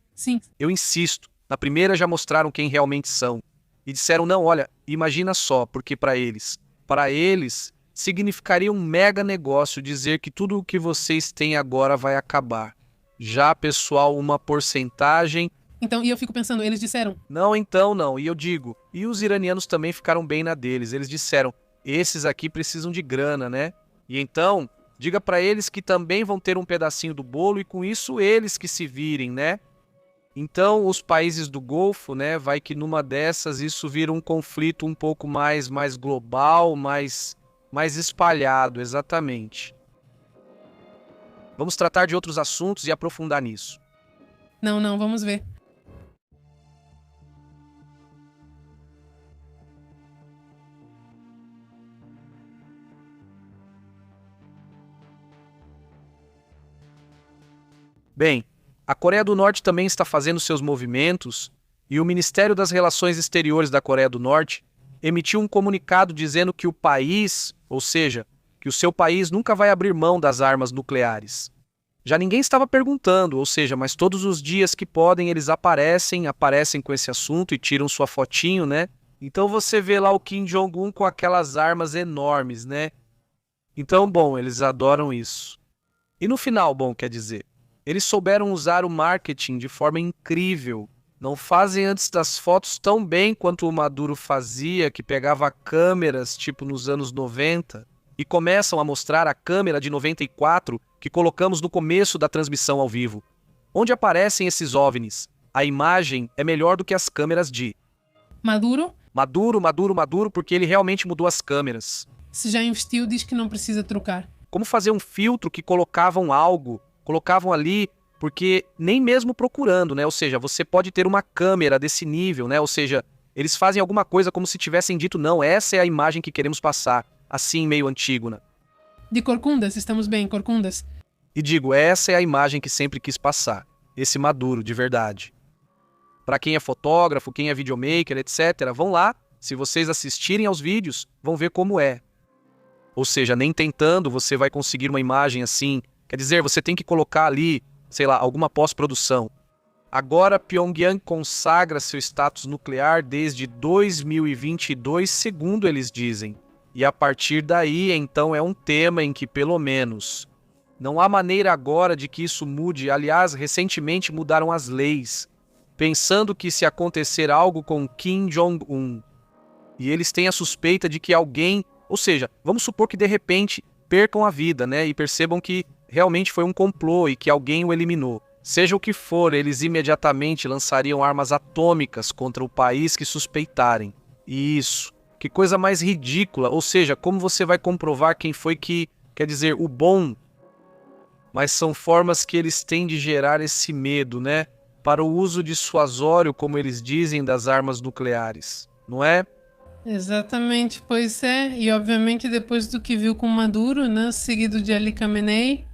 eu insisto, na primeira já mostraram quem realmente são, e disseram, não, olha, imagina só, porque para eles, significaria um mega negócio dizer que tudo o que vocês têm agora vai acabar. Já, pessoal, uma porcentagem... Então, e eu fico pensando, eles disseram... Não, então não, e eu digo, e os iranianos também ficaram bem na deles, eles disseram, esses aqui precisam de grana, né? E então, diga para eles que também vão ter um pedacinho do bolo e com isso eles que se virem, né? Então, os países do Golfo, né, vai que numa dessas isso vira um conflito um pouco mais global, mais espalhado, exatamente. Vamos tratar de outros assuntos e aprofundar nisso. Não, vamos ver. Bem, a Coreia do Norte também está fazendo seus movimentos e o Ministério das Relações Exteriores da Coreia do Norte emitiu um comunicado dizendo que o país, ou seja, que o seu país nunca vai abrir mão das armas nucleares. Já ninguém estava perguntando, ou seja, mas todos os dias que podem eles aparecem com esse assunto e tiram sua fotinho, né? Então você vê lá o Kim Jong-un com aquelas armas enormes, né? Então, bom, eles adoram isso. E no final, bom, quer dizer, eles souberam usar o marketing de forma incrível. Não fazem antes das fotos tão bem quanto o Maduro fazia, que pegava câmeras, tipo nos anos 90, e começam a mostrar a câmera de 94 que colocamos no começo da transmissão ao vivo. Onde aparecem esses OVNIs? A imagem é melhor do que as câmeras de Maduro, Maduro, porque ele realmente mudou as câmeras. se já investiu, diz que não precisa trocar. Como fazer um filtro que colocavam ali, porque nem mesmo procurando, né? Ou seja, você pode ter uma câmera desse nível, né? Ou seja, eles fazem alguma coisa como se tivessem dito, não, essa é a imagem que queremos passar, assim meio Antígona. De Corcundas, estamos bem, Corcundas. E digo, essa é a imagem que sempre quis passar, esse Maduro de verdade. Para quem é fotógrafo, quem é videomaker, etc., vão lá, se vocês assistirem aos vídeos, vão ver como é. Ou seja, nem tentando você vai conseguir uma imagem assim. Quer dizer, você tem que colocar ali, sei lá, alguma pós-produção. Agora, Pyongyang consagra seu status nuclear desde 2022, segundo eles dizem. E a partir daí, então, é um tema em que, pelo menos, não há maneira agora de que isso mude. Aliás, recentemente mudaram as leis, pensando que se acontecer algo com Kim Jong-un, e eles têm a suspeita de que alguém, ou seja, vamos supor que de repente percam a vida, né, e percebam que realmente foi um complô e que alguém o eliminou. Seja o que for, eles imediatamente lançariam armas atômicas contra o país que suspeitarem. E isso, que coisa mais ridícula, ou seja, como você vai comprovar quem foi que, quer dizer, o bom? Mas são formas que eles têm de gerar esse medo, né, para o uso dissuasório, como eles dizem, das armas nucleares, não é? Exatamente, pois é. E obviamente depois do que viu com Maduro, né, seguido de Ali Khamenei,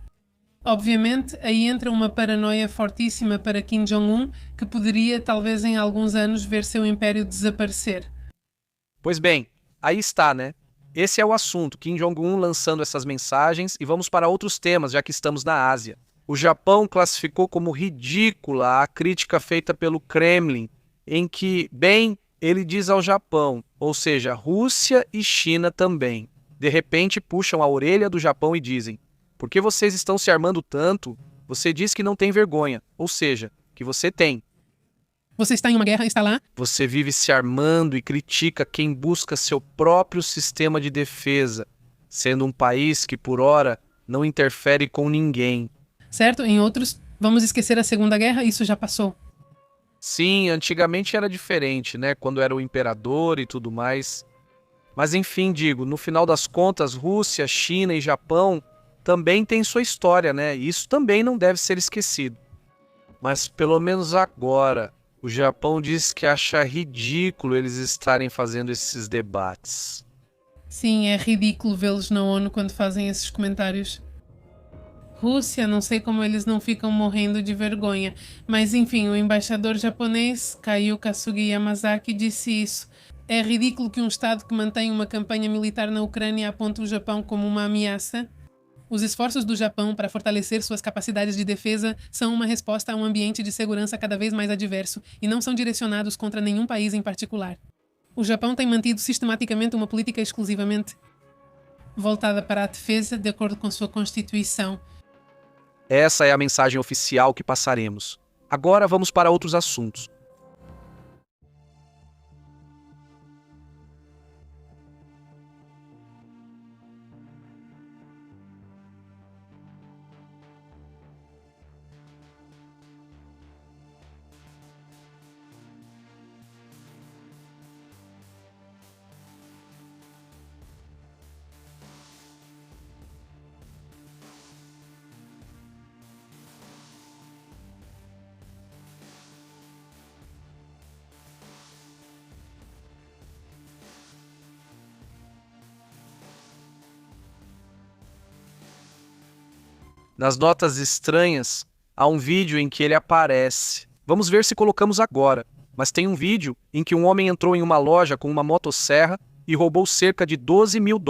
obviamente aí entra uma paranoia fortíssima para Kim Jong-un, que poderia talvez em alguns anos ver seu império desaparecer. Pois bem, aí está, né? Esse é o assunto, Kim Jong-un lançando essas mensagens, e vamos para outros temas, já que estamos na Ásia. O Japão classificou como ridícula a crítica feita pelo Kremlin, em que, bem, ele diz ao Japão, ou seja, Rússia e China também. De repente puxam a orelha do Japão e dizem: por que vocês estão se armando tanto? Você diz que não tem vergonha, ou seja, que você tem. Você está em uma guerra, está lá? Você vive se armando e critica quem busca seu próprio sistema de defesa, sendo um país que, por ora, não interfere com ninguém. Certo? Em outros, vamos esquecer a Segunda Guerra, isso já passou. Sim, antigamente era diferente, né? Quando era o imperador e tudo mais. Mas enfim, digo, no final das contas, Rússia, China e Japão também têm sua história, né? E isso também não deve ser esquecido. Mas pelo menos agora, o Japão diz que acha ridículo eles estarem fazendo esses debates. Sim, é ridículo vê-los na ONU quando fazem esses comentários. Rússia, não sei como eles não ficam morrendo de vergonha. Mas enfim, o embaixador japonês, Kaio Kasugi Yamazaki, disse isso. É ridículo que um Estado que mantém uma campanha militar na Ucrânia aponte o Japão como uma ameaça. Os esforços do Japão para fortalecer suas capacidades de defesa são uma resposta a um ambiente de segurança cada vez mais adverso e não são direcionados contra nenhum país em particular. O Japão tem mantido sistematicamente uma política exclusivamente voltada para a defesa, de acordo com sua Constituição. Essa é a mensagem oficial que passaremos. Agora vamos para outros assuntos. Nas notas estranhas, há um vídeo em que ele aparece. Vamos ver se colocamos agora. Mas tem um vídeo em que um homem entrou em uma loja com uma motosserra e roubou cerca de $12 mil.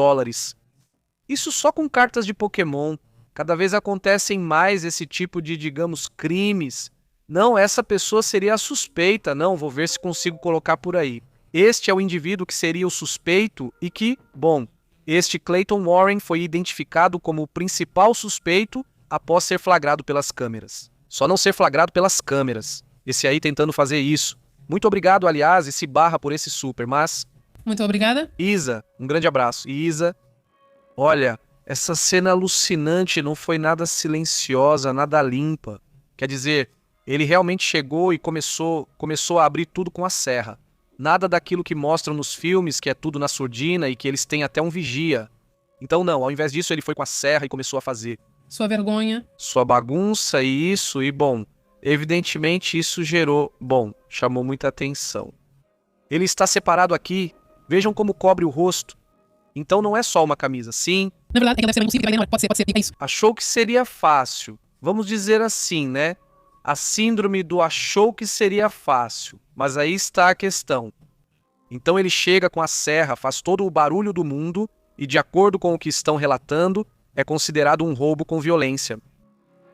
Isso só com cartas de Pokémon. Cada vez acontecem mais esse tipo de, digamos, crimes. Não, essa pessoa seria a suspeita. Não, vou ver se consigo colocar por aí. Este é o indivíduo que seria o suspeito e que, bom, este Clayton Warren foi identificado como o principal suspeito após ser flagrado pelas câmeras. Só não ser flagrado pelas câmeras. Esse aí tentando fazer isso. Muito obrigado, aliás, por esse super, mas... Muito obrigada. Isa, um grande abraço. E Isa, Olha, essa cena alucinante não foi nada silenciosa, nada limpa. Quer dizer, ele realmente chegou e começou a abrir tudo com a serra. Nada daquilo que mostram nos filmes, que é tudo na surdina e que eles têm até um vigia. Então não, ao invés disso ele foi com a serra e começou a fazer Sua vergonha. sua bagunça e isso, e bom, evidentemente isso chamou muita atenção. Ele está separado aqui, vejam como cobre o rosto. Então não é só uma camisa, sim. Na verdade, é que deve ser impossível, que vai demorar. Pode ser, é isso. Achou que seria fácil. Vamos dizer assim, né? A síndrome do achou que seria fácil. Mas aí está a questão. Então ele chega com a serra, faz todo o barulho do mundo e, de acordo com o que estão relatando, é considerado um roubo com violência.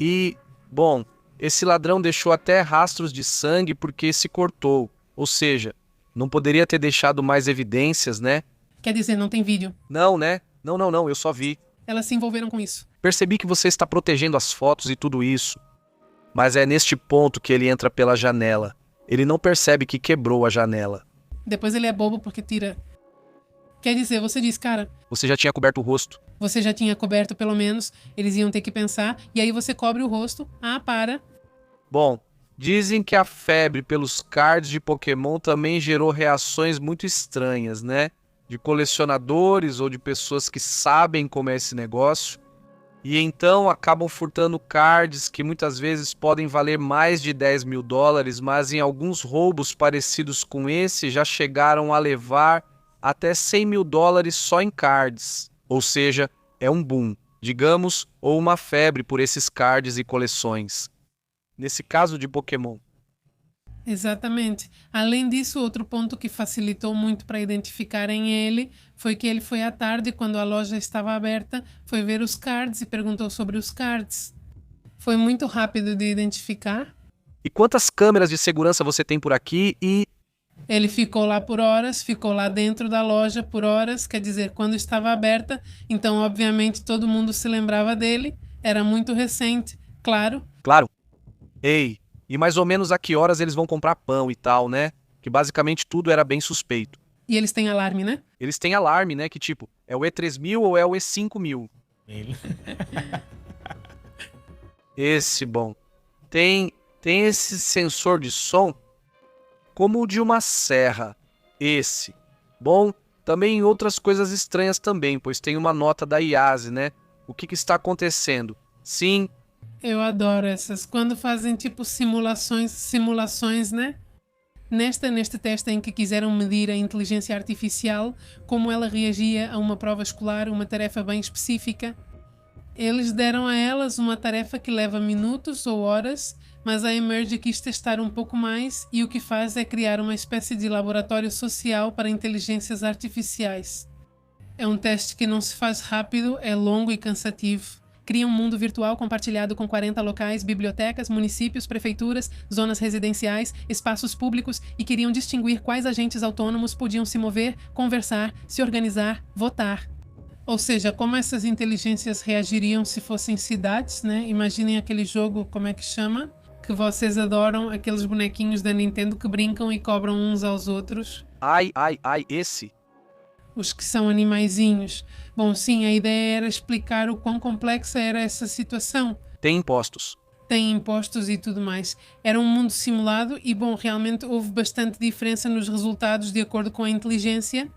E, bom, esse ladrão deixou até rastros de sangue porque se cortou. Ou seja, não poderia ter deixado mais evidências, né? Quer dizer, não tem vídeo. Não, né? Não, eu só vi. Elas se envolveram com isso. Percebi que você está protegendo as fotos e tudo isso. Mas é neste ponto que ele entra pela janela. Ele não percebe que quebrou a janela. Depois ele é bobo porque tira. Quer dizer, você diz, cara, Você já tinha coberto o rosto. você já tinha coberto pelo menos, eles iam ter que pensar, e aí você cobre o rosto. Ah, para. Bom, dizem que a febre pelos cards de Pokémon também gerou reações muito estranhas, né? De colecionadores ou de pessoas que sabem como é esse negócio. E então acabam furtando cards que muitas vezes podem valer mais de 10 mil dólares, mas em alguns roubos parecidos com esse já chegaram a levar até 100 mil dólares só em cards. Ou seja, é um boom, digamos, ou uma febre por esses cards e coleções. Nesse caso de Pokémon. Exatamente. Além disso, outro ponto que facilitou muito para identificarem ele foi que ele foi à tarde, quando a loja estava aberta, foi ver os cards e perguntou sobre os cards. Foi muito rápido de identificar. E quantas câmeras de segurança você tem por aqui e... Ele ficou lá por horas, ficou lá dentro da loja por horas, quer dizer, quando estava aberta, então obviamente todo mundo se lembrava dele, era muito recente, claro. Claro. Ei, e mais ou menos a que horas eles vão comprar pão e tal, né? Que basicamente tudo era bem suspeito. E eles têm alarme, né? Eles têm alarme, né? Que tipo, é o E3000 ou é o E5000? Bom. Tem esse sensor de som como o de uma serra. Bom, também outras coisas estranhas também, pois tem uma nota da IASE, né? O que está acontecendo? Sim, Eu adoro essas. Quando fazem tipo simulações, né? Neste teste em que quiseram medir a inteligência artificial, como ela reagia a uma prova escolar, uma tarefa bem específica. Eles deram a elas uma tarefa que leva minutos ou horas, mas a Emerge quis testar um pouco mais e o que faz é criar uma espécie de laboratório social para inteligências artificiais. É um teste que não se faz rápido, é longo e cansativo. Cria um mundo virtual compartilhado com 40 locais, bibliotecas, municípios, prefeituras, zonas residenciais, espaços públicos e queriam distinguir quais agentes autônomos podiam se mover, conversar, se organizar, votar. Ou seja, como essas inteligências reagiriam se fossem cidades, né? Imaginem aquele jogo, como é que chama? Que vocês adoram, aqueles bonequinhos da Nintendo que brincam e cobram uns aos outros. esse. Os que são animaizinhos. Bom, sim, a ideia era explicar o quão complexa era essa situação. Tem impostos. Tem impostos e tudo mais. Era um mundo simulado e, bom, realmente houve bastante diferença nos resultados de acordo com a inteligência.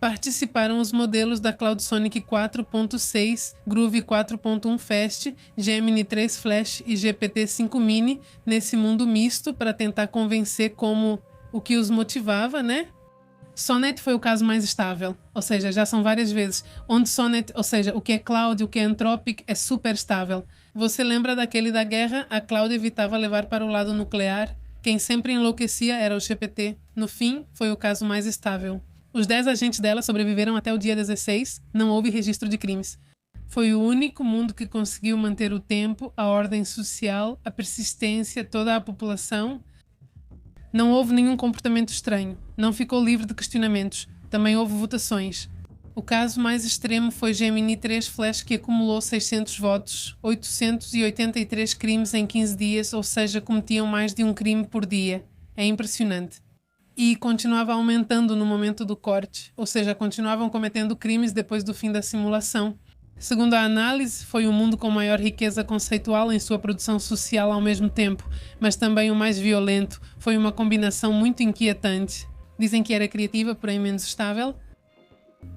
Participaram os modelos da CloudSonic 4.6, Groove 4.1 Fast, Gemini 3 Flash e GPT-5 Mini nesse mundo misto para tentar convencer como o que os motivava, né? Sonnet foi o caso mais estável, ou seja, já são várias vezes, onde Sonnet, ou seja, o que é Cloud e o que é Anthropic é super estável. Você lembra daquele da guerra? A Cloud evitava levar para o lado nuclear. Quem sempre enlouquecia era o GPT. No fim, foi o caso mais estável. Os 10 agentes dela sobreviveram até o dia 16, não houve registro de crimes. Foi o único mundo que conseguiu manter o tempo, a ordem social, a persistência, toda a população. Não houve nenhum comportamento estranho, não ficou livre de questionamentos, também houve votações. O caso mais extremo foi Gemini 3 Flash, que acumulou 600 votos, 883 crimes em 15 dias, ou seja, cometiam mais de um crime por dia. É impressionante. E continuava aumentando no momento do corte, ou seja, continuavam cometendo crimes depois do fim da simulação. Segundo a análise, foi o mundo com maior riqueza conceitual em sua produção social ao mesmo tempo, mas também o mais violento. Foi uma combinação muito inquietante. Dizem que era criativa, porém menos estável.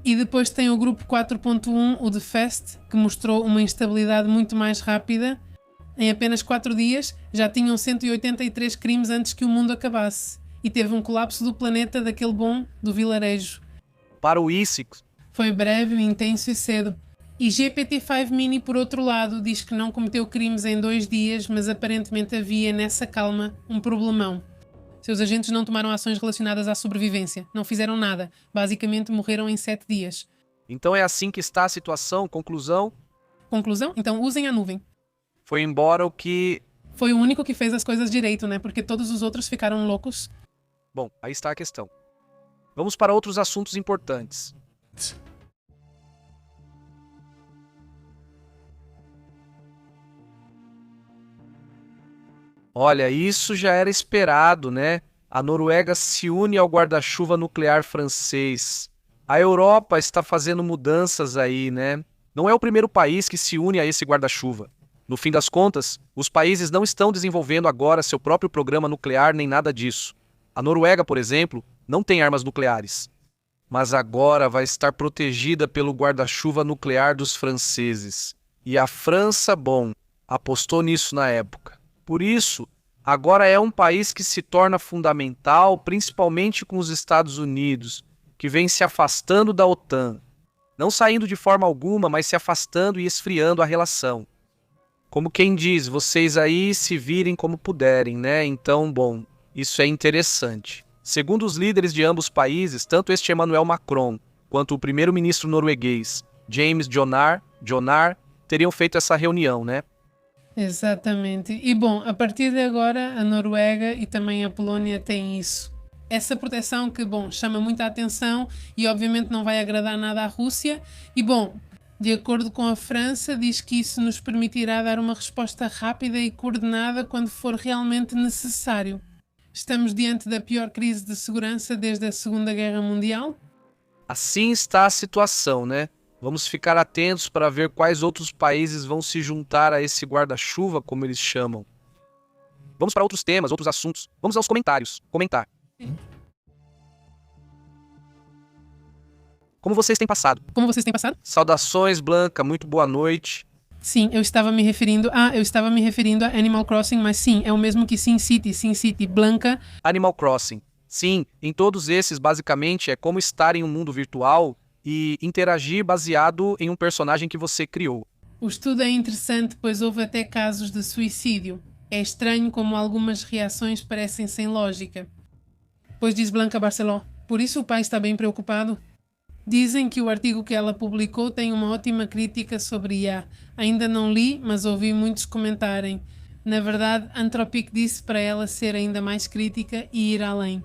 E depois tem o grupo 4.1, o The Fast, que mostrou uma instabilidade muito mais rápida. Em apenas 4 dias já tinham 183 crimes antes que o mundo acabasse. E teve um colapso do planeta daquele bom do vilarejo. Para o ISIC, Foi breve, intenso e cedo. E GPT-5 Mini, por outro lado, diz que não cometeu crimes em 2 dias, mas aparentemente havia nessa calma um problemão. Seus agentes não tomaram ações relacionadas à sobrevivência, não fizeram nada, basicamente morreram em 7 dias. então é assim que está a situação. Conclusão, Conclusão? Então usem a nuvem. foi embora o que... Foi o único que fez as coisas direito, né? Porque todos os outros ficaram loucos. Bom, aí está a questão. Vamos para outros assuntos importantes. Olha, isso já era esperado, né? A Noruega se une ao guarda-chuva nuclear francês. A Europa está fazendo mudanças aí, né? Não é o primeiro país que se une a esse guarda-chuva. No fim das contas, os países não estão desenvolvendo agora seu próprio programa nuclear nem nada disso. A Noruega, por exemplo, não tem armas nucleares. Mas agora vai estar protegida pelo guarda-chuva nuclear dos franceses. E a França, bom, apostou nisso na época. Por isso, agora é um país que se torna fundamental, principalmente com os Estados Unidos, que vem se afastando da OTAN. Não saindo de forma alguma, mas se afastando e esfriando a relação. Como quem diz, vocês aí se virem como puderem, né? Então, bom, isso é interessante. Segundo os líderes de ambos países, tanto este Emmanuel Macron quanto o primeiro-ministro norueguês, James Jonar, teriam feito essa reunião, né? Exatamente. E bom, a partir de agora, a Noruega e também a Polónia têm isso. Essa proteção que, bom, chama muita atenção e obviamente não vai agradar nada à Rússia. E bom, de acordo com a França, diz que isso nos permitirá dar uma resposta rápida e coordenada quando for realmente necessário. Estamos diante da pior crise de segurança desde a Segunda Guerra Mundial. Assim está a situação, né? Vamos ficar atentos para ver quais outros países vão se juntar a esse guarda-chuva, como eles chamam. Vamos para outros temas, outros assuntos. Vamos aos comentários. Comentar. Como vocês têm passado? Como vocês têm passado? Saudações, Blanca. Muito boa noite. Sim, eu estava me referindo a Animal Crossing, mas sim, é o mesmo que SimCity, Blanca. Animal Crossing. Sim, em todos esses, basicamente, é como estar em um mundo virtual e interagir baseado em um personagem que você criou. O estudo é interessante, pois houve até casos de suicídio. É estranho como algumas reações parecem sem lógica. Pois diz Blanca Barceló, por isso o pai está bem preocupado. Dizem que o artigo que ela publicou tem uma ótima crítica sobre IA. Ainda não li, mas ouvi muitos comentarem. Na verdade, Anthropic disse para ela ser ainda mais crítica e ir além.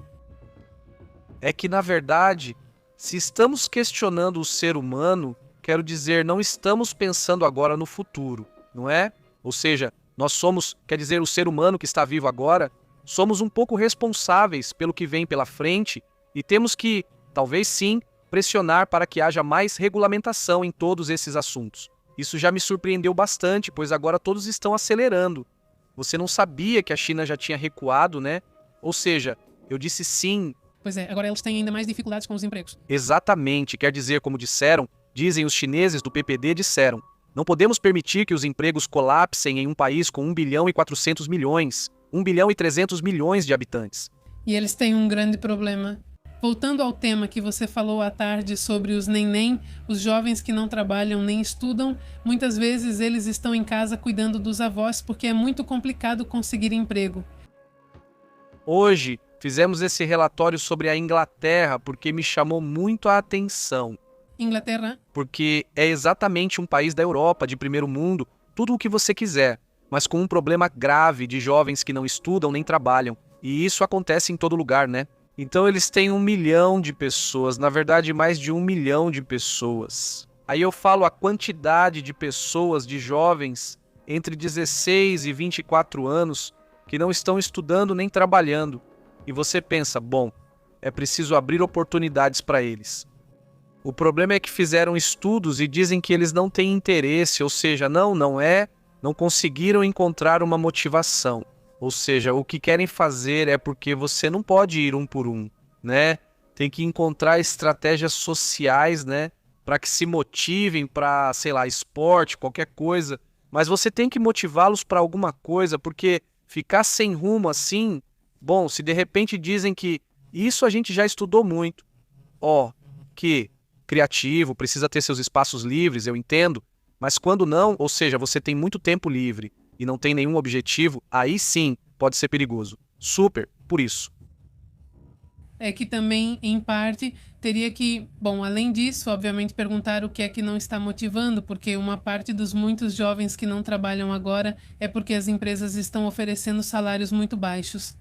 É que, na verdade, se estamos questionando o ser humano, quero dizer, não estamos pensando agora no futuro, não é? Ou seja, nós somos, quer dizer, o ser humano que está vivo agora, somos um pouco responsáveis pelo que vem pela frente e temos que, talvez sim, pressionar para que haja mais regulamentação em todos esses assuntos. Isso já me surpreendeu bastante, pois agora todos estão acelerando. Você não sabia que a China já tinha recuado, né? Ou seja, eu disse sim. Pois é, agora eles têm ainda mais dificuldades com os empregos. Exatamente, quer dizer, como dizem os chineses do PPD, não podemos permitir que os empregos colapsem em um país com 1 bilhão e 400 milhões, 1 bilhão e 300 milhões de habitantes. E eles têm um grande problema. Voltando ao tema que você falou à tarde sobre os neném, os jovens que não trabalham nem estudam, muitas vezes eles estão em casa cuidando dos avós porque é muito complicado conseguir emprego. Hoje, fizemos esse relatório sobre a Inglaterra porque me chamou muito a atenção. Inglaterra? Porque é exatamente um país da Europa, de primeiro mundo, tudo o que você quiser, mas com um problema grave de jovens que não estudam nem trabalham. E isso acontece em todo lugar, né? Então eles têm 1 milhão de pessoas, na verdade mais de 1 milhão de pessoas. Aí eu falo a quantidade de pessoas, de jovens, entre 16 e 24 anos, que não estão estudando nem trabalhando. E você pensa, bom, é preciso abrir oportunidades para eles. O problema é que fizeram estudos e dizem que eles não têm interesse, ou seja, não conseguiram encontrar uma motivação. Ou seja, o que querem fazer é porque você não pode ir um por um, né? Tem que encontrar estratégias sociais, né? Para que se motivem para, sei lá, esporte, qualquer coisa. Mas você tem que motivá-los para alguma coisa, porque ficar sem rumo assim, bom, se de repente dizem que isso a gente já estudou muito, que criativo, precisa ter seus espaços livres, eu entendo, mas quando não, ou seja, você tem muito tempo livre e não tem nenhum objetivo, aí sim pode ser perigoso. Super, por isso. É que também, em parte, teria que, bom, além disso, obviamente, perguntar o que é que não está motivando, porque uma parte dos muitos jovens que não trabalham agora é porque as empresas estão oferecendo salários muito baixos.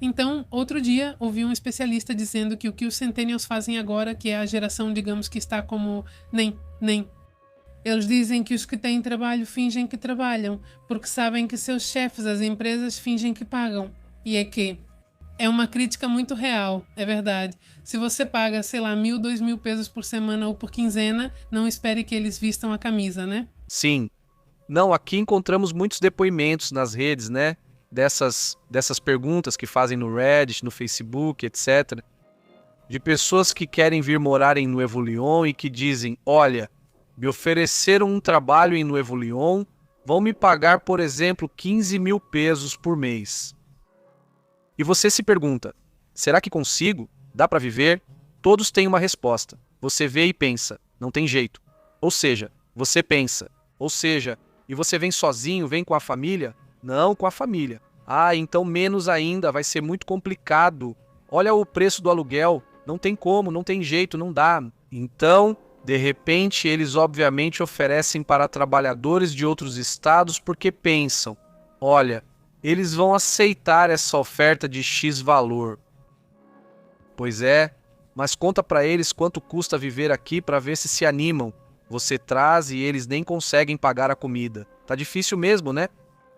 Então, outro dia, ouvi um especialista dizendo que o que os centennials fazem agora, que é a geração, digamos, que está como nem. Eles dizem que os que têm trabalho fingem que trabalham, porque sabem que seus chefes, as empresas, fingem que pagam. E é uma crítica muito real, é verdade. Se você paga, sei lá, 1.000, 2.000 pesos por semana ou por quinzena, não espere que eles vistam a camisa, né? Sim. Não, aqui encontramos muitos depoimentos nas redes, né? Dessas perguntas que fazem no Reddit, no Facebook, etc. De pessoas que querem vir morar em Nuevo León e que dizem, olha, me ofereceram um trabalho em Nuevo León, vão me pagar, por exemplo, 15.000 pesos por mês. E você se pergunta, será que consigo? Dá para viver? Todos têm uma resposta. Você vê e pensa, não tem jeito. Ou seja, você pensa. Ou seja, e você vem sozinho, vem com a família? Não, com a família. Ah, então menos ainda, vai ser muito complicado. Olha o preço do aluguel, não tem como, não tem jeito, não dá. Então, de repente, eles obviamente oferecem para trabalhadores de outros estados porque pensam, olha, eles vão aceitar essa oferta de X valor. Pois é, mas conta para eles quanto custa viver aqui para ver se animam. Você traz e eles nem conseguem pagar a comida. Tá difícil mesmo, né?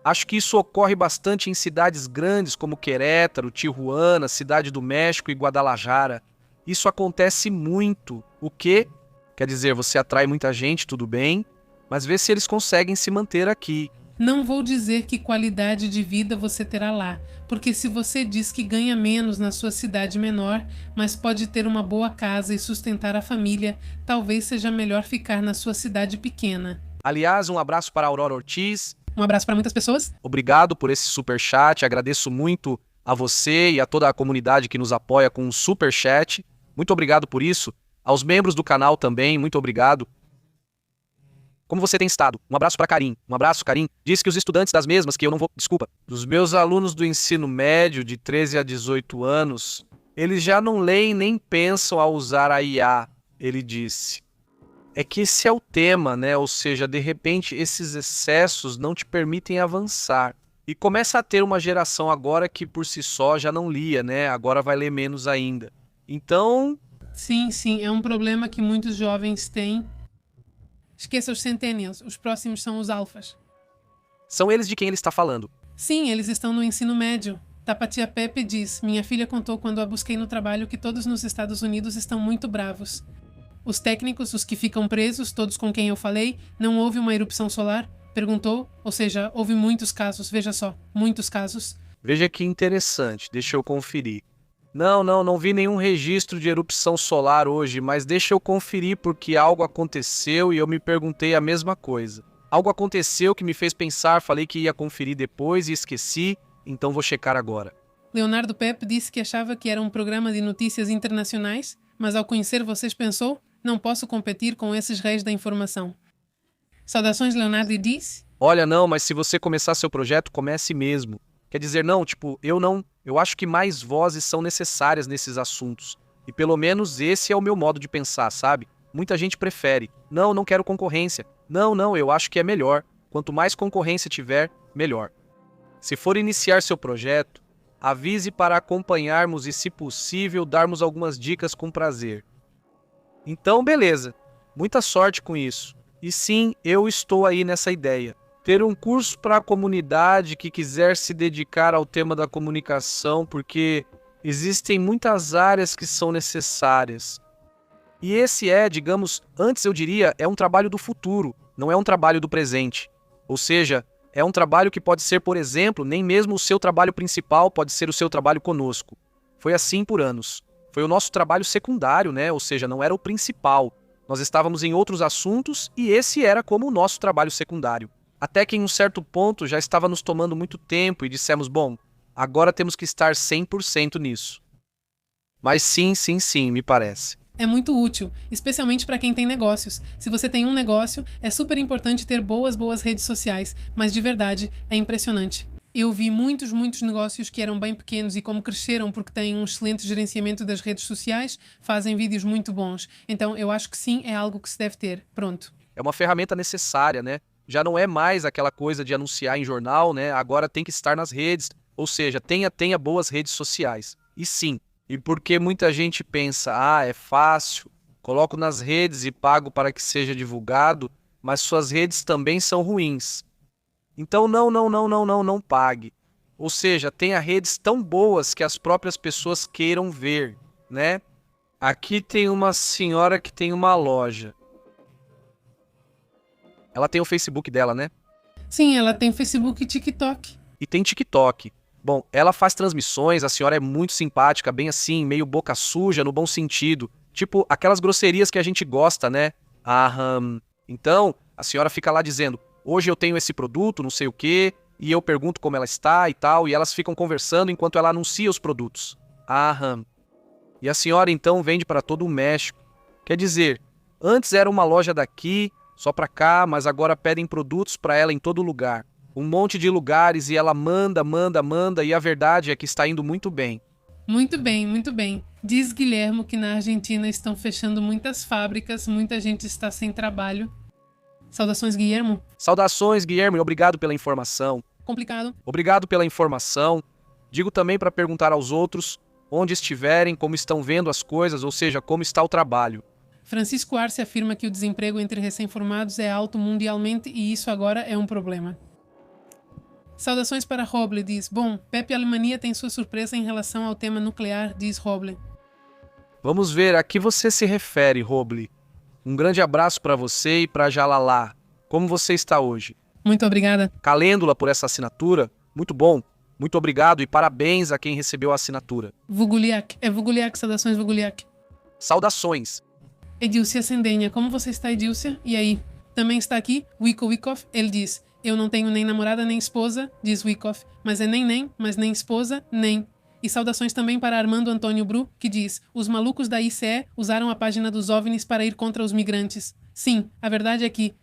Acho que isso ocorre bastante em cidades grandes como Querétaro, Tijuana, Cidade do México e Guadalajara. Isso acontece muito. O quê? Quer dizer, você atrai muita gente, tudo bem, mas vê se eles conseguem se manter aqui. Não vou dizer que qualidade de vida você terá lá, porque se você diz que ganha menos na sua cidade menor, mas pode ter uma boa casa e sustentar a família, talvez seja melhor ficar na sua cidade pequena. Aliás, um abraço para a Aurora Ortiz. Um abraço para muitas pessoas. Obrigado por esse superchat, agradeço muito a você e a toda a comunidade que nos apoia com um superchat. Muito obrigado por isso. Aos membros do canal também, muito obrigado. Como você tem estado? Um abraço para Karim. Um abraço, Karim. Diz que os estudantes das mesmas, que eu não vou... Desculpa. Dos meus alunos do ensino médio, de 13 a 18 anos, eles já não leem nem pensam a usar a IA, ele disse. É que esse é o tema, né? Ou seja, de repente, esses excessos não te permitem avançar. E começa a ter uma geração agora que por si só já não lia, né? Agora vai ler menos ainda. Então... Sim, é um problema que muitos jovens têm. Esqueça os centennials, os próximos são os alfas. São eles de quem ele está falando. Sim, eles estão no ensino médio. Tapatia Pepe diz, minha filha contou quando a busquei no trabalho que todos nos Estados Unidos estão muito bravos. Os técnicos, os que ficam presos, todos com quem eu falei, não houve uma erupção solar? Perguntou, ou seja, houve muitos casos, veja só, muitos casos. Veja que interessante, deixa eu conferir. Não vi nenhum registro de erupção solar hoje, mas deixa eu conferir porque algo aconteceu e eu me perguntei a mesma coisa. Algo aconteceu que me fez pensar, falei que ia conferir depois e esqueci, então vou checar agora. Leonardo Pepe disse que achava que era um programa de notícias internacionais, mas ao conhecer vocês pensou, não posso competir com esses reis da informação. Saudações, Leonardo, e disse... Olha, não, mas se você começar seu projeto, comece mesmo. Quer dizer, não, tipo, eu acho que mais vozes são necessárias nesses assuntos. E pelo menos esse é o meu modo de pensar, sabe? Muita gente prefere. Não quero concorrência. Não, eu acho que é melhor. Quanto mais concorrência tiver, melhor. Se for iniciar seu projeto, avise para acompanharmos e, se possível, darmos algumas dicas com prazer. Então, beleza. Muita sorte com isso. E sim, eu estou aí nessa ideia. Ter um curso para a comunidade que quiser se dedicar ao tema da comunicação, porque existem muitas áreas que são necessárias. E esse digamos, antes eu diria, é um trabalho do futuro, não é um trabalho do presente. Ou seja, é um trabalho que pode ser, por exemplo, nem mesmo o seu trabalho principal pode ser o seu trabalho conosco. Foi assim por anos. Foi o nosso trabalho secundário, né? Ou seja, não era o principal. Nós estávamos em outros assuntos e esse era como o nosso trabalho secundário. Até que em um certo ponto já estava nos tomando muito tempo e dissemos, bom, agora temos que estar 100% nisso. Mas sim, me parece. É muito útil, especialmente para quem tem negócios. Se você tem um negócio, é super importante ter boas redes sociais, mas de verdade, é impressionante. Eu vi muitos negócios que eram bem pequenos e como cresceram porque têm um excelente gerenciamento das redes sociais, fazem vídeos muito bons. Então eu acho que sim, é algo que se deve ter. Pronto. É uma ferramenta necessária, né? Já não é mais aquela coisa de anunciar em jornal, né? Agora tem que estar nas redes, ou seja, tenha boas redes sociais. E sim, e porque muita gente pensa, é fácil, coloco nas redes e pago para que seja divulgado, mas suas redes também são ruins. Então não pague. Ou seja, tenha redes tão boas que as próprias pessoas queiram ver, né? Aqui tem uma senhora que tem uma loja. Ela tem o Facebook dela, né? Sim, ela tem Facebook e TikTok. E tem TikTok. Bom, ela faz transmissões, a senhora é muito simpática, bem assim, meio boca suja, no bom sentido. Tipo, aquelas grosserias que a gente gosta, né? Então, a senhora fica lá dizendo, hoje eu tenho esse produto, não sei o quê, e eu pergunto como ela está e tal, e elas ficam conversando enquanto ela anuncia os produtos. E a senhora então vende para todo o México. Quer dizer, antes era uma loja daqui, só para cá, mas agora pedem produtos para ela em todo lugar. Um monte de lugares e ela manda, e a verdade é que está indo muito bem. Muito bem. Diz Guilhermo que na Argentina estão fechando muitas fábricas, muita gente está sem trabalho. Saudações, Guilhermo. Saudações, Guilhermo, e obrigado pela informação. Complicado. Obrigado pela informação. Digo também para perguntar aos outros, onde estiverem, como estão vendo as coisas, ou seja, como está o trabalho. Francisco Arce afirma que o desemprego entre recém-formados é alto mundialmente e isso agora é um problema. Saudações para Roble, diz. Bom, Pepe Alemannia tem sua surpresa em relação ao tema nuclear, diz Roble. Vamos ver a que você se refere, Roble. Um grande abraço para você e para Jalalá. Como você está hoje? Muito obrigada. Calêndula por essa assinatura. Muito bom. Muito obrigado e parabéns a quem recebeu a assinatura. Vuguliak. É Vuguliak. Saudações, Vuguliak. Saudações. Edilcia Sendenha. Como você está, Edilcia? E aí? Também está aqui Wiko Wikoff. Ele diz... Eu não tenho nem namorada nem esposa, diz Wikoff, mas é nem, mas nem esposa, nem. E saudações também para Armando Antônio Bru, que diz, os malucos da ICE usaram a página dos OVNIs para ir contra os migrantes. Sim, a verdade é que...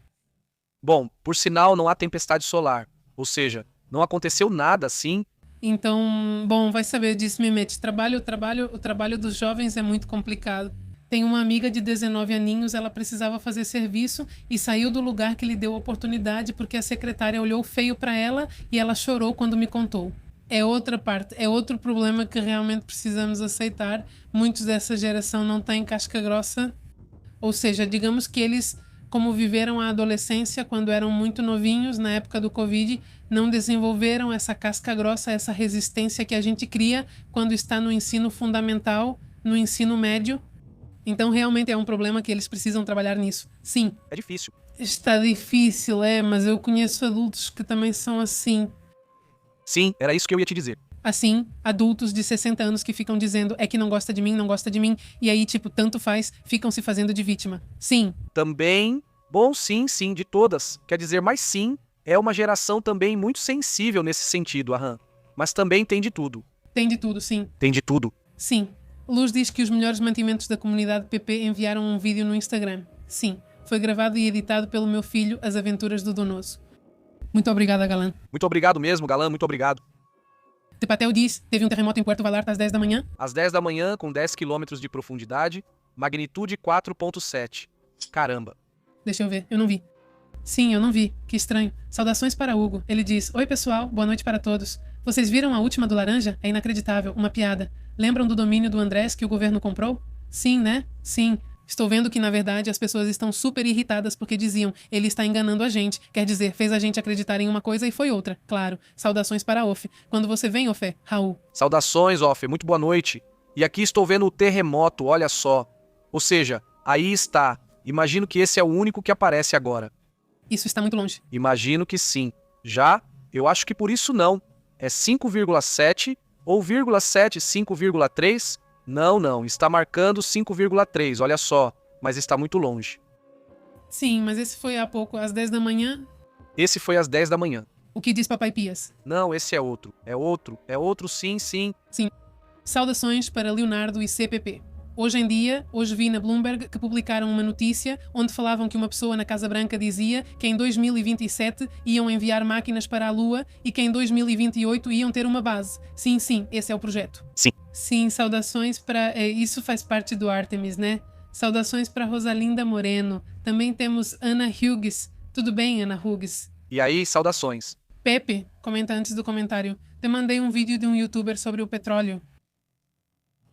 Bom, por sinal não há tempestade solar, ou seja, não aconteceu nada assim. Então, bom, vai saber, diz Mehmet, o trabalho dos jovens é muito complicado. Tem uma amiga de 19 aninhos, ela precisava fazer serviço e saiu do lugar que lhe deu oportunidade porque a secretária olhou feio para ela e ela chorou quando me contou. É outra parte, é outro problema que realmente precisamos aceitar. Muitos dessa geração não têm casca grossa, ou seja, digamos que eles, como viveram a adolescência quando eram muito novinhos, na época do Covid, não desenvolveram essa casca grossa, essa resistência que a gente cria quando está no ensino fundamental, no ensino médio. Então, realmente é um problema que eles precisam trabalhar nisso. Sim. É difícil. Está difícil, mas eu conheço adultos que também são assim. Sim, era isso que eu ia te dizer. Assim, adultos de 60 anos que ficam dizendo é que não gosta de mim, e aí, tipo, tanto faz, ficam se fazendo de vítima. Sim. Também, bom, sim, de todas. Quer dizer, mas sim, é uma geração também muito sensível nesse sentido, Mas também tem de tudo. Tem de tudo, sim. Tem de tudo. Sim. Luz diz que os melhores mantimentos da comunidade PP enviaram um vídeo no Instagram. Sim, foi gravado e editado pelo meu filho, As Aventuras do Donoso. Muito obrigada, Galã. Muito obrigado mesmo, Galã, muito obrigado. Tepatel diz, teve um terremoto em Puerto Vallarta às 10 da manhã? Às 10 da manhã, com 10 km de profundidade, magnitude 4.7. Caramba. Deixa eu ver, eu não vi. Sim, eu não vi, que estranho. Saudações para Hugo. Ele diz, oi pessoal, boa noite para todos. Vocês viram a última do laranja? É inacreditável, uma piada. Lembram do domínio do Andrés que o governo comprou? Sim, né? Sim. Estou vendo que, na verdade, as pessoas estão super irritadas porque diziam, ele está enganando a gente. Quer dizer, fez a gente acreditar em uma coisa e foi outra. Claro. Saudações para Ofe. Quando você vem, Ofe, Raul. Saudações, Ofe. Muito boa noite. E aqui estou vendo o terremoto, olha só. Ou seja, Aí está. Imagino que esse é o único que aparece agora. Isso está muito longe. Imagino que sim. Já, eu acho que por isso não. É 5,7 ou 0,7, 5,3? Não, está marcando 5,3, olha só, mas está muito longe. Sim, mas esse foi há pouco, às 10 da manhã. Esse foi às 10 da manhã. O que diz Papai Pias? Não, esse é outro. É outro, sim. Saudações para Leonardo e CPP. Hoje vi na Bloomberg que publicaram uma notícia onde falavam que uma pessoa na Casa Branca dizia que em 2027 iam enviar máquinas para a Lua e que em 2028 iam ter uma base. Sim, esse é o projeto. Sim, saudações para... isso faz parte do Artemis, né? Saudações para Rosalinda Moreno. Também temos Ana Hughes. Tudo bem, Ana Hughes? E aí, saudações. Pepe, comenta antes do comentário. Te mandei um vídeo de um youtuber sobre o petróleo.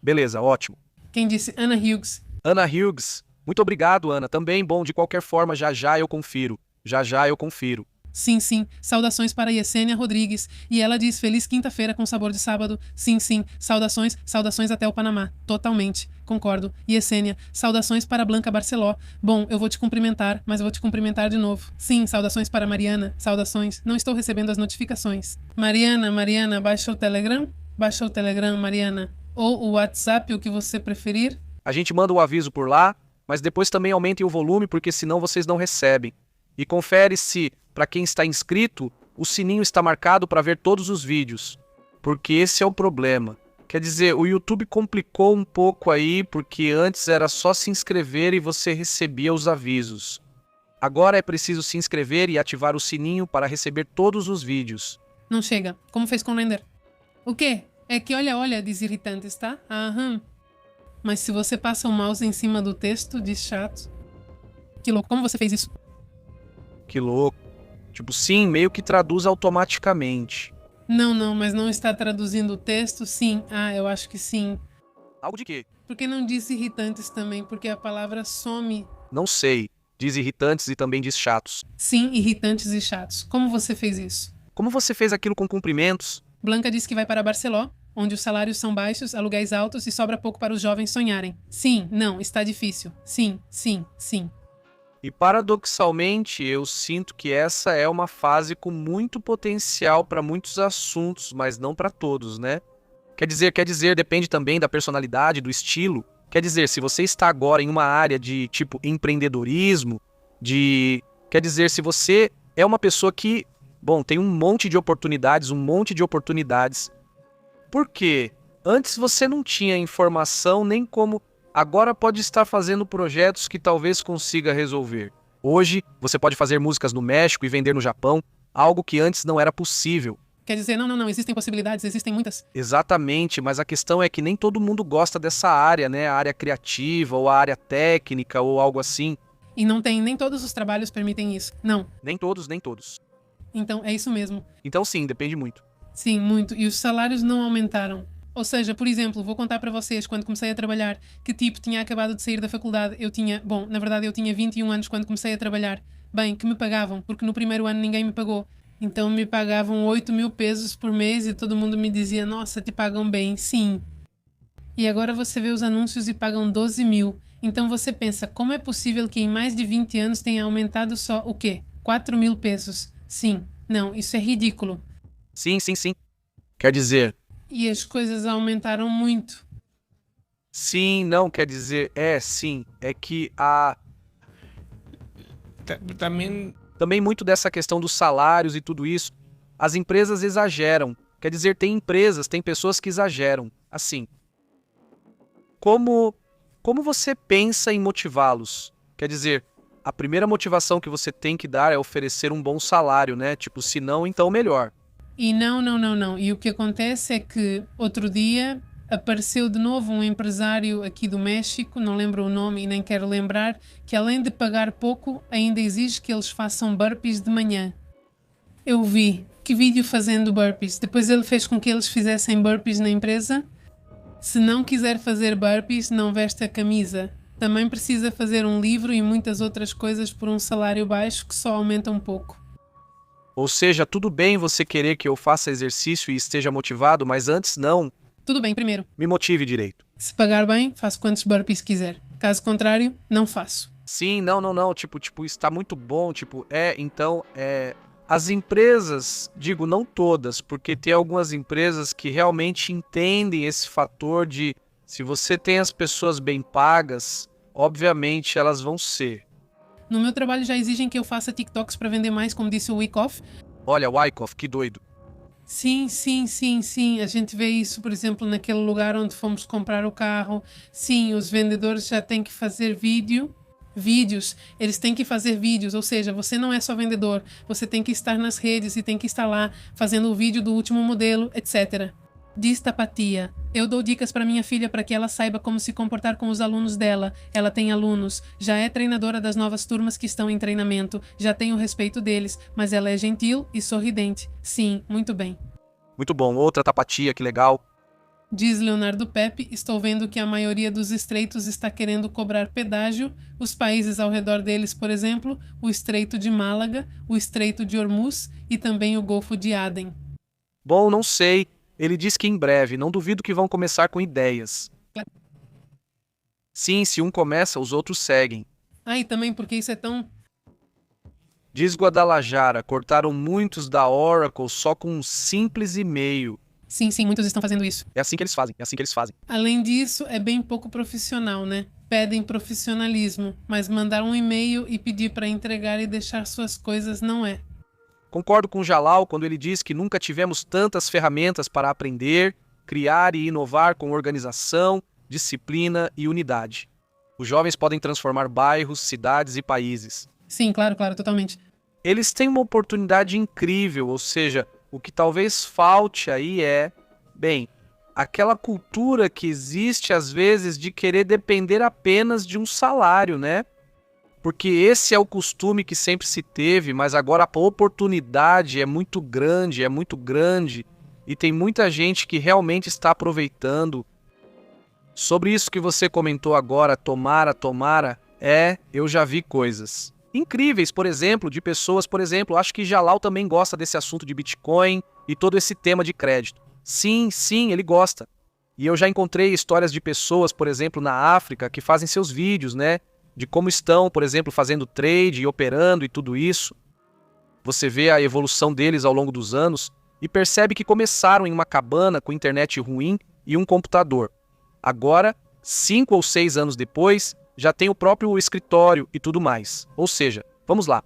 Beleza, ótimo. Quem disse? Ana Hughes. Ana Hughes. Muito obrigado, Ana. Também, bom, de qualquer forma, já eu confiro. Já eu confiro. Sim. Saudações para Yesenia Rodrigues. E ela diz feliz quinta-feira com sabor de sábado. Sim. Saudações até o Panamá. Totalmente. Concordo. Yesenia, saudações para Blanca Barceló. Bom, eu vou te cumprimentar, mas eu vou te cumprimentar de novo. Sim, saudações para Mariana. Saudações. Não estou recebendo as notificações. Mariana, baixa o Telegram? Baixa o Telegram, Mariana. Ou o WhatsApp, o que você preferir. A gente manda o aviso por lá, mas depois também aumentem o volume, porque senão vocês não recebem. E confere se, para quem está inscrito, o sininho está marcado para ver todos os vídeos. Porque esse é o problema. Quer dizer, o YouTube complicou um pouco aí, porque antes era só se inscrever e você recebia os avisos. Agora é preciso se inscrever e ativar o sininho para receber todos os vídeos. Não chega. Como fez com o Render? O quê? É que olha, diz irritantes, tá? Aham. Mas se você passa o mouse em cima do texto, diz chato. Que louco, como você fez isso? Que louco. Tipo, sim, meio que traduz automaticamente. Não, mas não está traduzindo o texto? Sim. Ah, eu acho que sim. Algo de quê? Por que não diz irritantes também? Porque a palavra some. Não sei. Diz irritantes e também diz chatos. Sim, irritantes e chatos. Como você fez isso? Como você fez aquilo com cumprimentos? Blanca diz que vai para Barceló, onde os salários são baixos, aluguéis altos e sobra pouco para os jovens sonharem. Sim, não, está difícil. Sim. E paradoxalmente, eu sinto que essa é uma fase com muito potencial para muitos assuntos, mas não para todos, né? Quer dizer, depende também da personalidade, do estilo. Quer dizer, se você está agora em uma área de tipo empreendedorismo, quer dizer, se você é uma pessoa que, bom, tem um monte de oportunidades. Por quê? Antes você não tinha informação nem como... Agora pode estar fazendo projetos que talvez consiga resolver. Hoje, você pode fazer músicas no México e vender no Japão, algo que antes não era possível. Quer dizer, não, existem possibilidades, existem muitas. Exatamente, mas a questão é que nem todo mundo gosta dessa área, né? A área criativa, ou a área técnica, ou algo assim. E nem todos os trabalhos permitem isso. Não. Nem todos. Então, é isso mesmo. Então sim, depende muito. Sim, muito. E os salários não aumentaram. Ou seja, por exemplo, vou contar para vocês, quando comecei a trabalhar, que tipo tinha acabado de sair da faculdade, eu tinha 21 anos quando comecei a trabalhar. Bem, que me pagavam, porque no primeiro ano ninguém me pagou. Então me pagavam 8.000 pesos por mês e todo mundo me dizia, nossa, te pagam bem, sim. E agora você vê os anúncios e pagam 12.000. Então você pensa, como é possível que em mais de 20 anos tenha aumentado só o quê? 4.000 pesos? Sim. Não, isso é ridículo. Sim. Quer dizer... E as coisas aumentaram muito. Sim, não, quer dizer... sim. É que Também muito dessa questão dos salários e tudo isso. As empresas exageram. Quer dizer, tem pessoas que exageram. Assim. Como você pensa em motivá-los? Quer dizer, a primeira motivação que você tem que dar é oferecer um bom salário, né? Tipo, se não, então melhor. E não. E o que acontece é que outro dia apareceu de novo um empresário aqui do México, não lembro o nome e nem quero lembrar, que além de pagar pouco, ainda exige que eles façam burpees de manhã. Eu vi. Que vídeo fazendo burpees? Depois ele fez com que eles fizessem burpees na empresa. Se não quiser fazer burpees, não veste a camisa. Também precisa fazer um livro e muitas outras coisas por um salário baixo que só aumenta um pouco. Ou seja, tudo bem você querer que eu faça exercício e esteja motivado, mas antes não. Tudo bem, primeiro. Me motive direito. Se pagar bem, faço quantos burpees quiser. Caso contrário, não faço. Sim, não. Tipo, isso tá muito bom. Tipo, então, as empresas, digo, não todas, porque tem algumas empresas que realmente entendem esse fator de se você tem as pessoas bem pagas, obviamente elas vão ser. No meu trabalho já exigem que eu faça TikToks para vender mais, como disse o Wyckoff. Olha, Wyckoff, que doido. Sim. A gente vê isso, por exemplo, naquele lugar onde fomos comprar o carro. Sim, os vendedores já têm que fazer vídeos, eles têm que fazer vídeos, ou seja, você não é só vendedor, você tem que estar nas redes e tem que estar lá fazendo o vídeo do último modelo, etc. Diz Tapatia: eu dou dicas para minha filha para que ela saiba como se comportar com os alunos dela. Ela tem alunos, já é treinadora das novas turmas que estão em treinamento, já tem o respeito deles, mas ela é gentil e sorridente. Sim, muito bem. Muito bom, outra Tapatia, que legal. Diz Leonardo Pepe: estou vendo que a maioria dos estreitos está querendo cobrar pedágio. Os países ao redor deles, por exemplo, o Estreito de Málaga, o Estreito de Hormuz e também o Golfo de Aden. Bom, não sei. Ele diz que em breve, não duvido que vão começar com ideias. Sim, se um começa, os outros seguem. E também porque isso é tão... Diz Guadalajara, cortaram muitos da Oracle só com um simples e-mail. Sim, muitos estão fazendo isso. É assim que eles fazem. Além disso, é bem pouco profissional, né? Pedem profissionalismo, mas mandar um e-mail e pedir para entregar e deixar suas coisas não é. Concordo com o Jalal quando ele diz que nunca tivemos tantas ferramentas para aprender, criar e inovar com organização, disciplina e unidade. Os jovens podem transformar bairros, cidades e países. Sim, claro, totalmente. Eles têm uma oportunidade incrível, ou seja, o que talvez falte aí aquela cultura que existe às vezes de querer depender apenas de um salário, né? Porque esse é o costume que sempre se teve, mas agora a oportunidade é muito grande, e tem muita gente que realmente está aproveitando. Sobre isso que você comentou agora, tomara, eu já vi coisas incríveis, por exemplo, de pessoas, acho que Jalal também gosta desse assunto de Bitcoin e todo esse tema de crédito. Sim, ele gosta. E eu já encontrei histórias de pessoas, por exemplo, na África, que fazem seus vídeos, né? De como estão, por exemplo, fazendo trade e operando e tudo isso. Você vê a evolução deles ao longo dos anos e percebe que começaram em uma cabana com internet ruim e um computador. Agora, 5 ou 6 anos depois, já tem o próprio escritório e tudo mais. Ou seja, vamos lá.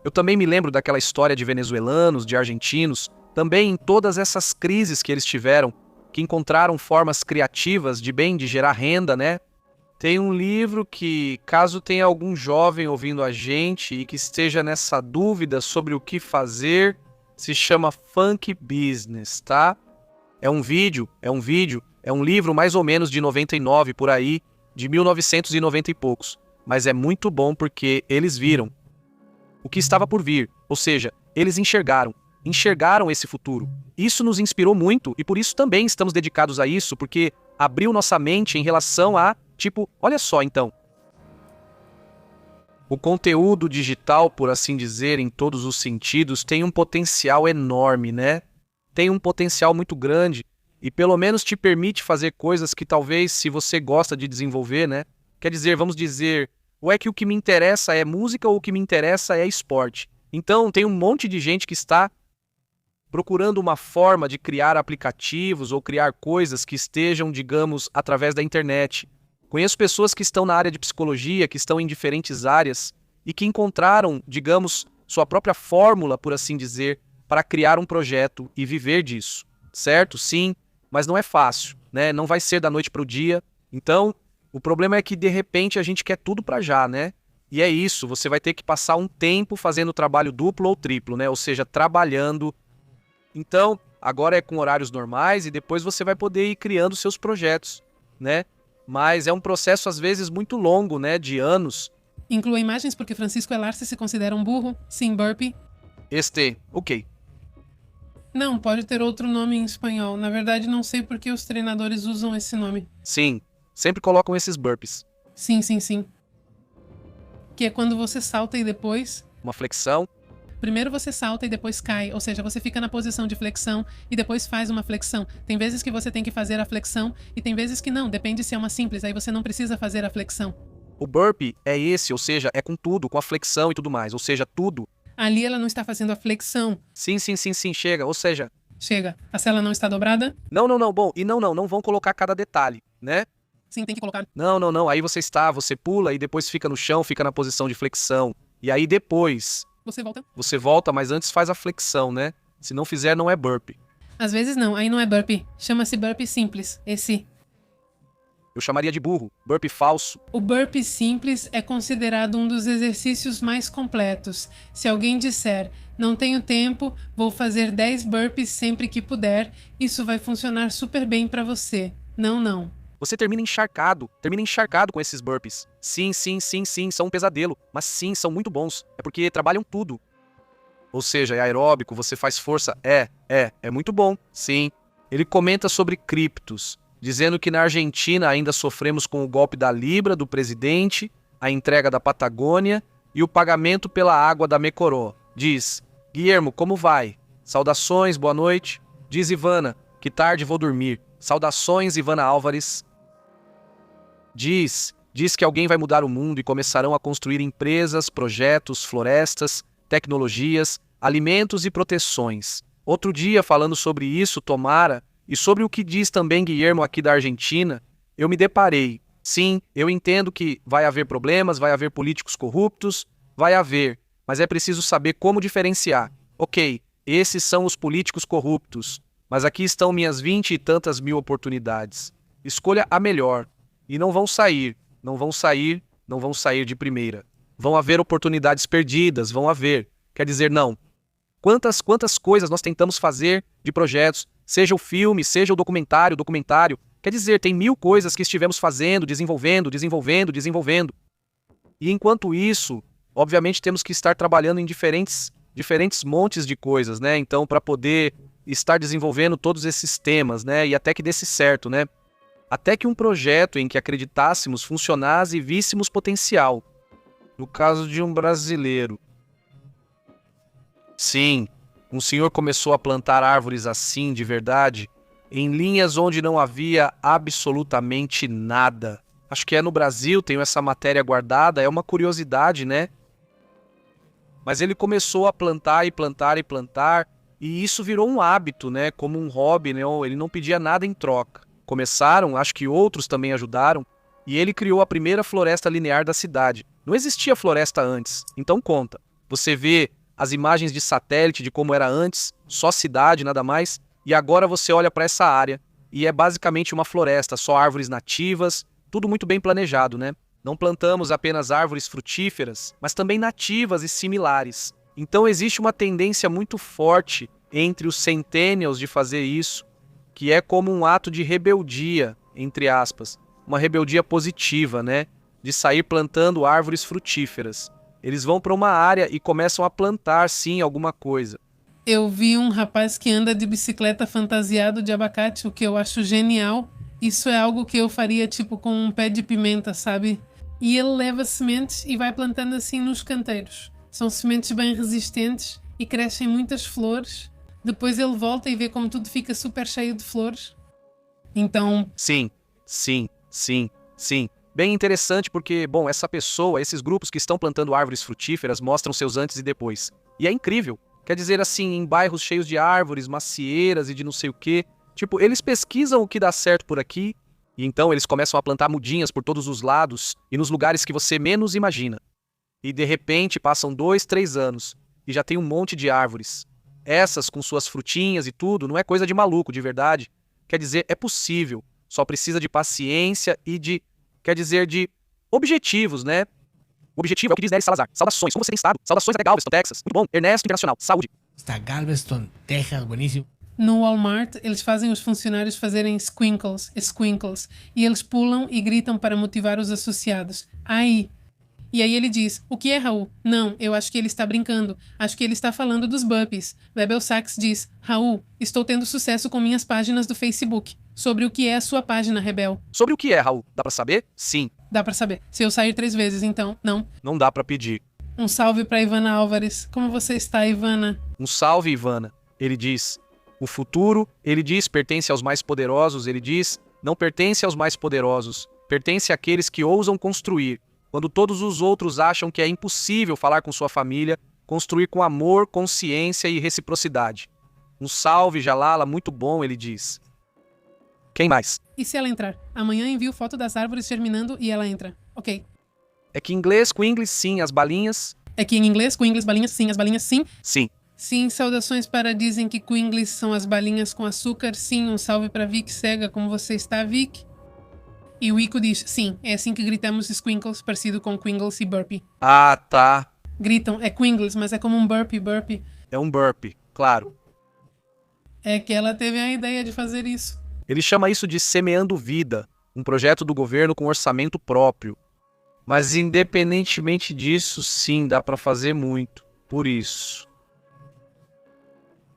Eu também me lembro daquela história de venezuelanos, de argentinos, também em todas essas crises que eles tiveram, que encontraram formas criativas de gerar renda, né? Tem um livro que, caso tenha algum jovem ouvindo a gente e que esteja nessa dúvida sobre o que fazer, se chama Funk Business, tá? É um livro mais ou menos de 99 por aí, de 1990 e poucos. Mas é muito bom porque eles viram o que estava por vir, ou seja, eles enxergaram esse futuro. Isso nos inspirou muito e por isso também estamos dedicados a isso, porque abriu nossa mente em relação a olha só então. O conteúdo digital, por assim dizer, em todos os sentidos, tem um potencial enorme, né? Tem um potencial muito grande e pelo menos te permite fazer coisas que talvez, se você gosta de desenvolver, né? Quer dizer, vamos dizer, ou é que o que me interessa é música ou o que me interessa é esporte. Então, tem um monte de gente que está procurando uma forma de criar aplicativos ou criar coisas que estejam, digamos, através da internet. Conheço pessoas que estão na área de psicologia, que estão em diferentes áreas e que encontraram, digamos, sua própria fórmula, por assim dizer, para criar um projeto e viver disso. Certo? Sim, mas não é fácil, né? Não vai ser da noite para o dia. Então, o problema é que, de repente, a gente quer tudo para já, né? E é isso, você vai ter que passar um tempo fazendo trabalho duplo ou triplo, né? Ou seja, trabalhando. Então, agora é com horários normais e depois você vai poder ir criando seus projetos, né? Mas é um processo, às vezes, muito longo, né? De anos. Inclua imagens porque Francisco Elarce se considera um burro. Sim, burpee. Ok. Não, pode ter outro nome em espanhol. Na verdade, não sei por que os treinadores usam esse nome. Sim, sempre colocam esses burpees. Sim. Que é quando você salta e depois... Uma flexão. Primeiro você salta e depois cai, ou seja, você fica na posição de flexão e depois faz uma flexão. Tem vezes que você tem que fazer a flexão e tem vezes que não, depende se é uma simples, aí você não precisa fazer a flexão. O burpee é esse, ou seja, é com tudo, com a flexão e tudo mais, ou seja, tudo. Ali ela não está fazendo a flexão. Sim, chega, ou seja... Chega, a cela não está dobrada? Não, bom, e não vão colocar cada detalhe, né? Sim, tem que colocar. Não, aí você pula e depois fica no chão, fica na posição de flexão. E aí depois... Você volta, mas antes faz a flexão, né? Se não fizer, não é burpee. Às vezes não, aí não é burpee. Chama-se burpee simples, esse. Eu chamaria de burro, burpee falso. O burpee simples é considerado um dos exercícios mais completos. Se alguém disser, não tenho tempo, vou fazer 10 burpees sempre que puder, isso vai funcionar super bem pra você. Não. Você termina encharcado com esses burpees. Sim, são um pesadelo, mas sim, são muito bons. É porque trabalham tudo. Ou seja, é aeróbico, você faz força. É muito bom, sim. Ele comenta sobre criptos, dizendo que na Argentina ainda sofremos com o golpe da Libra do presidente, a entrega da Patagônia e o pagamento pela água da Mecoró. Diz, Guilhermo, como vai? Saudações, boa noite. Diz Ivana, que tarde vou dormir. Saudações, Ivana Álvares. Diz que alguém vai mudar o mundo e começarão a construir empresas, projetos, florestas, tecnologias, alimentos e proteções. Outro dia, falando sobre isso, tomara, e sobre o que diz também Guilhermo aqui da Argentina, eu me deparei. Sim, eu entendo que vai haver problemas, vai haver políticos corruptos, vai haver, mas é preciso saber como diferenciar. Ok, esses são os políticos corruptos, mas aqui estão minhas 20 e tantas mil oportunidades. Escolha a melhor. E não vão sair de primeira. Vão haver oportunidades perdidas, vão haver. Quer dizer, não. Quantas coisas nós tentamos fazer de projetos, seja o filme, seja o documentário. Quer dizer, tem 1000 coisas que estivemos fazendo, desenvolvendo. E enquanto isso, obviamente temos que estar trabalhando em diferentes montes de coisas, né? Então, para poder estar desenvolvendo todos esses temas, né? E até que desse certo, né? Até que um projeto em que acreditássemos funcionasse e víssemos potencial. No caso de um brasileiro. Sim, um senhor começou a plantar árvores assim, de verdade, em linhas onde não havia absolutamente nada. Acho que é no Brasil, tenho essa matéria guardada, é uma curiosidade, né? Mas ele começou a plantar, e isso virou um hábito, né? Como um hobby, né? Ele não pedia nada em troca. Começaram, acho que outros também ajudaram, e ele criou a primeira floresta linear da cidade. Não existia floresta antes, então conta. Você vê as imagens de satélite de como era antes, só cidade, nada mais, e agora você olha para essa área, e é basicamente uma floresta, só árvores nativas, tudo muito bem planejado, né? Não plantamos apenas árvores frutíferas, mas também nativas e similares. Então existe uma tendência muito forte entre os centennials de fazer isso, que é como um ato de rebeldia, entre aspas, uma rebeldia positiva, né? De sair plantando árvores frutíferas. Eles vão para uma área e começam a plantar, sim, alguma coisa. Eu vi um rapaz que anda de bicicleta fantasiado de abacate, o que eu acho genial. Isso é algo que eu faria, tipo, com um pé de pimenta, sabe? E ele leva sementes e vai plantando assim nos canteiros. São sementes bem resistentes e crescem muitas flores. Depois ele volta e vê como tudo fica super cheio de flores. Então... Sim. Bem interessante porque, bom, essa pessoa, esses grupos que estão plantando árvores frutíferas mostram seus antes e depois. E é incrível. Quer dizer assim, em bairros cheios de árvores, macieiras e de não sei o quê. Tipo, eles pesquisam o que dá certo por aqui e então eles começam a plantar mudinhas por todos os lados e nos lugares que você menos imagina. E de repente passam 2, 3 anos e já tem um monte de árvores. Essas, com suas frutinhas e tudo, não é coisa de maluco, de verdade. Quer dizer, é possível. Só precisa de paciência e de objetivos, né? O objetivo é o que diz Nery Salazar. Saudações, como você tem estado? Saudações até Galveston, Texas. Muito bom. Ernesto Internacional, saúde. Está Galveston, Texas, bueníssimo. No Walmart, eles fazem os funcionários fazerem squinkles, e eles pulam e gritam para motivar os associados. Aí. E aí ele diz, o que é, Raul? Não, eu acho que ele está brincando. Acho que ele está falando dos burpees. Bebel Sachs diz, Raul, estou tendo sucesso com minhas páginas do Facebook. Sobre o que é a sua página, Rebel? Sobre o que é, Raul? Dá pra saber? Sim. Dá pra saber. Se eu sair 3 vezes, então, não. Não dá pra pedir. Um salve para Ivana Álvares. Como você está, Ivana? Um salve, Ivana. Ele diz. O futuro, ele diz, pertence aos mais poderosos. Ele diz, não pertence aos mais poderosos. Pertence àqueles que ousam construir. Quando todos os outros acham que é impossível falar com sua família, construir com amor, consciência e reciprocidade. Um salve, Jalala, muito bom, ele diz. Quem mais? E se ela entrar? Amanhã envio foto das árvores germinando e ela entra. Ok. É que em inglês, com inglês, sim, as balinhas... É que em inglês, com inglês, balinhas sim, as balinhas sim. Sim. Sim, saudações para dizem que Quingles são as balinhas com açúcar. Sim, um salve para Vic Cega, como você está, Vic? E o Ico diz, sim, é assim que gritamos Squinkles, parecido com Quingles e Burpee. Ah, tá. Gritam, é Quingles, mas é como um Burpee. É um burpee, claro. É que ela teve a ideia de fazer isso. Ele chama isso de Semeando Vida, um projeto do governo com orçamento próprio. Mas independentemente disso, sim, dá para fazer muito. Por isso.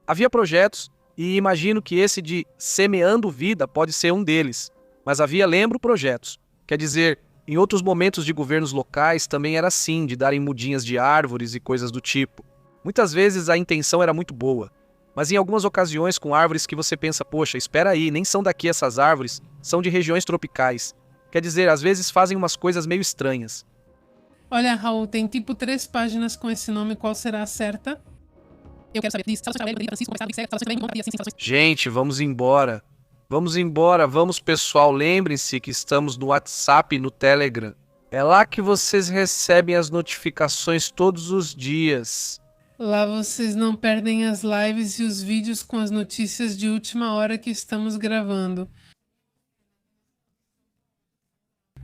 Havia projetos, e imagino que esse de Semeando Vida pode ser um deles. Mas havia, lembro, projetos. Quer dizer, em outros momentos de governos locais também era assim, de darem mudinhas de árvores e coisas do tipo. Muitas vezes a intenção era muito boa. Mas em algumas ocasiões com árvores que você pensa, poxa, espera aí, nem são daqui essas árvores, são de regiões tropicais. Quer dizer, às vezes fazem umas coisas meio estranhas. Olha, Raul, tem tipo 3 páginas com esse nome, qual será a certa? Eu quero saber disso. Gente, vamos embora. Vamos embora, vamos pessoal, lembrem-se que estamos no WhatsApp e no Telegram. É lá que vocês recebem as notificações todos os dias. Lá vocês não perdem as lives e os vídeos com as notícias de última hora que estamos gravando.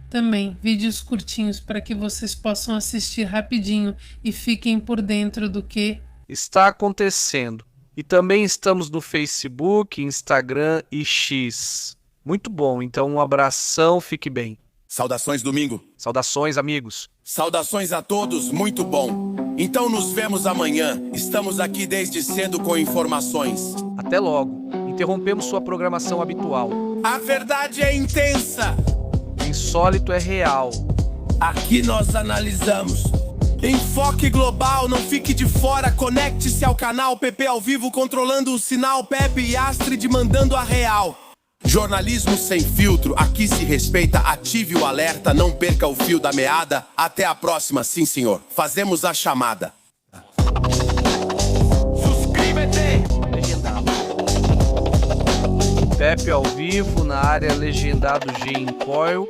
Também, vídeos curtinhos para que vocês possam assistir rapidinho e fiquem por dentro do que está acontecendo. E também estamos no Facebook, Instagram e X. Muito bom, então um abração, fique bem. Saudações, Domingo. Saudações, amigos. Saudações a todos, muito bom. Então nos vemos amanhã. Estamos aqui desde cedo com informações. Até logo. Interrompemos sua programação habitual. A verdade é intensa. O insólito é real. Aqui nós analisamos. Enfoque global, não fique de fora. Conecte-se ao canal PP ao vivo, controlando o sinal. Pepe e Astrid mandando a real. Jornalismo sem filtro, aqui se respeita. Ative o alerta, não perca o fio da meada. Até a próxima, sim senhor. Fazemos a chamada. Legendado. Pepe ao vivo, na área legendado G em Coil.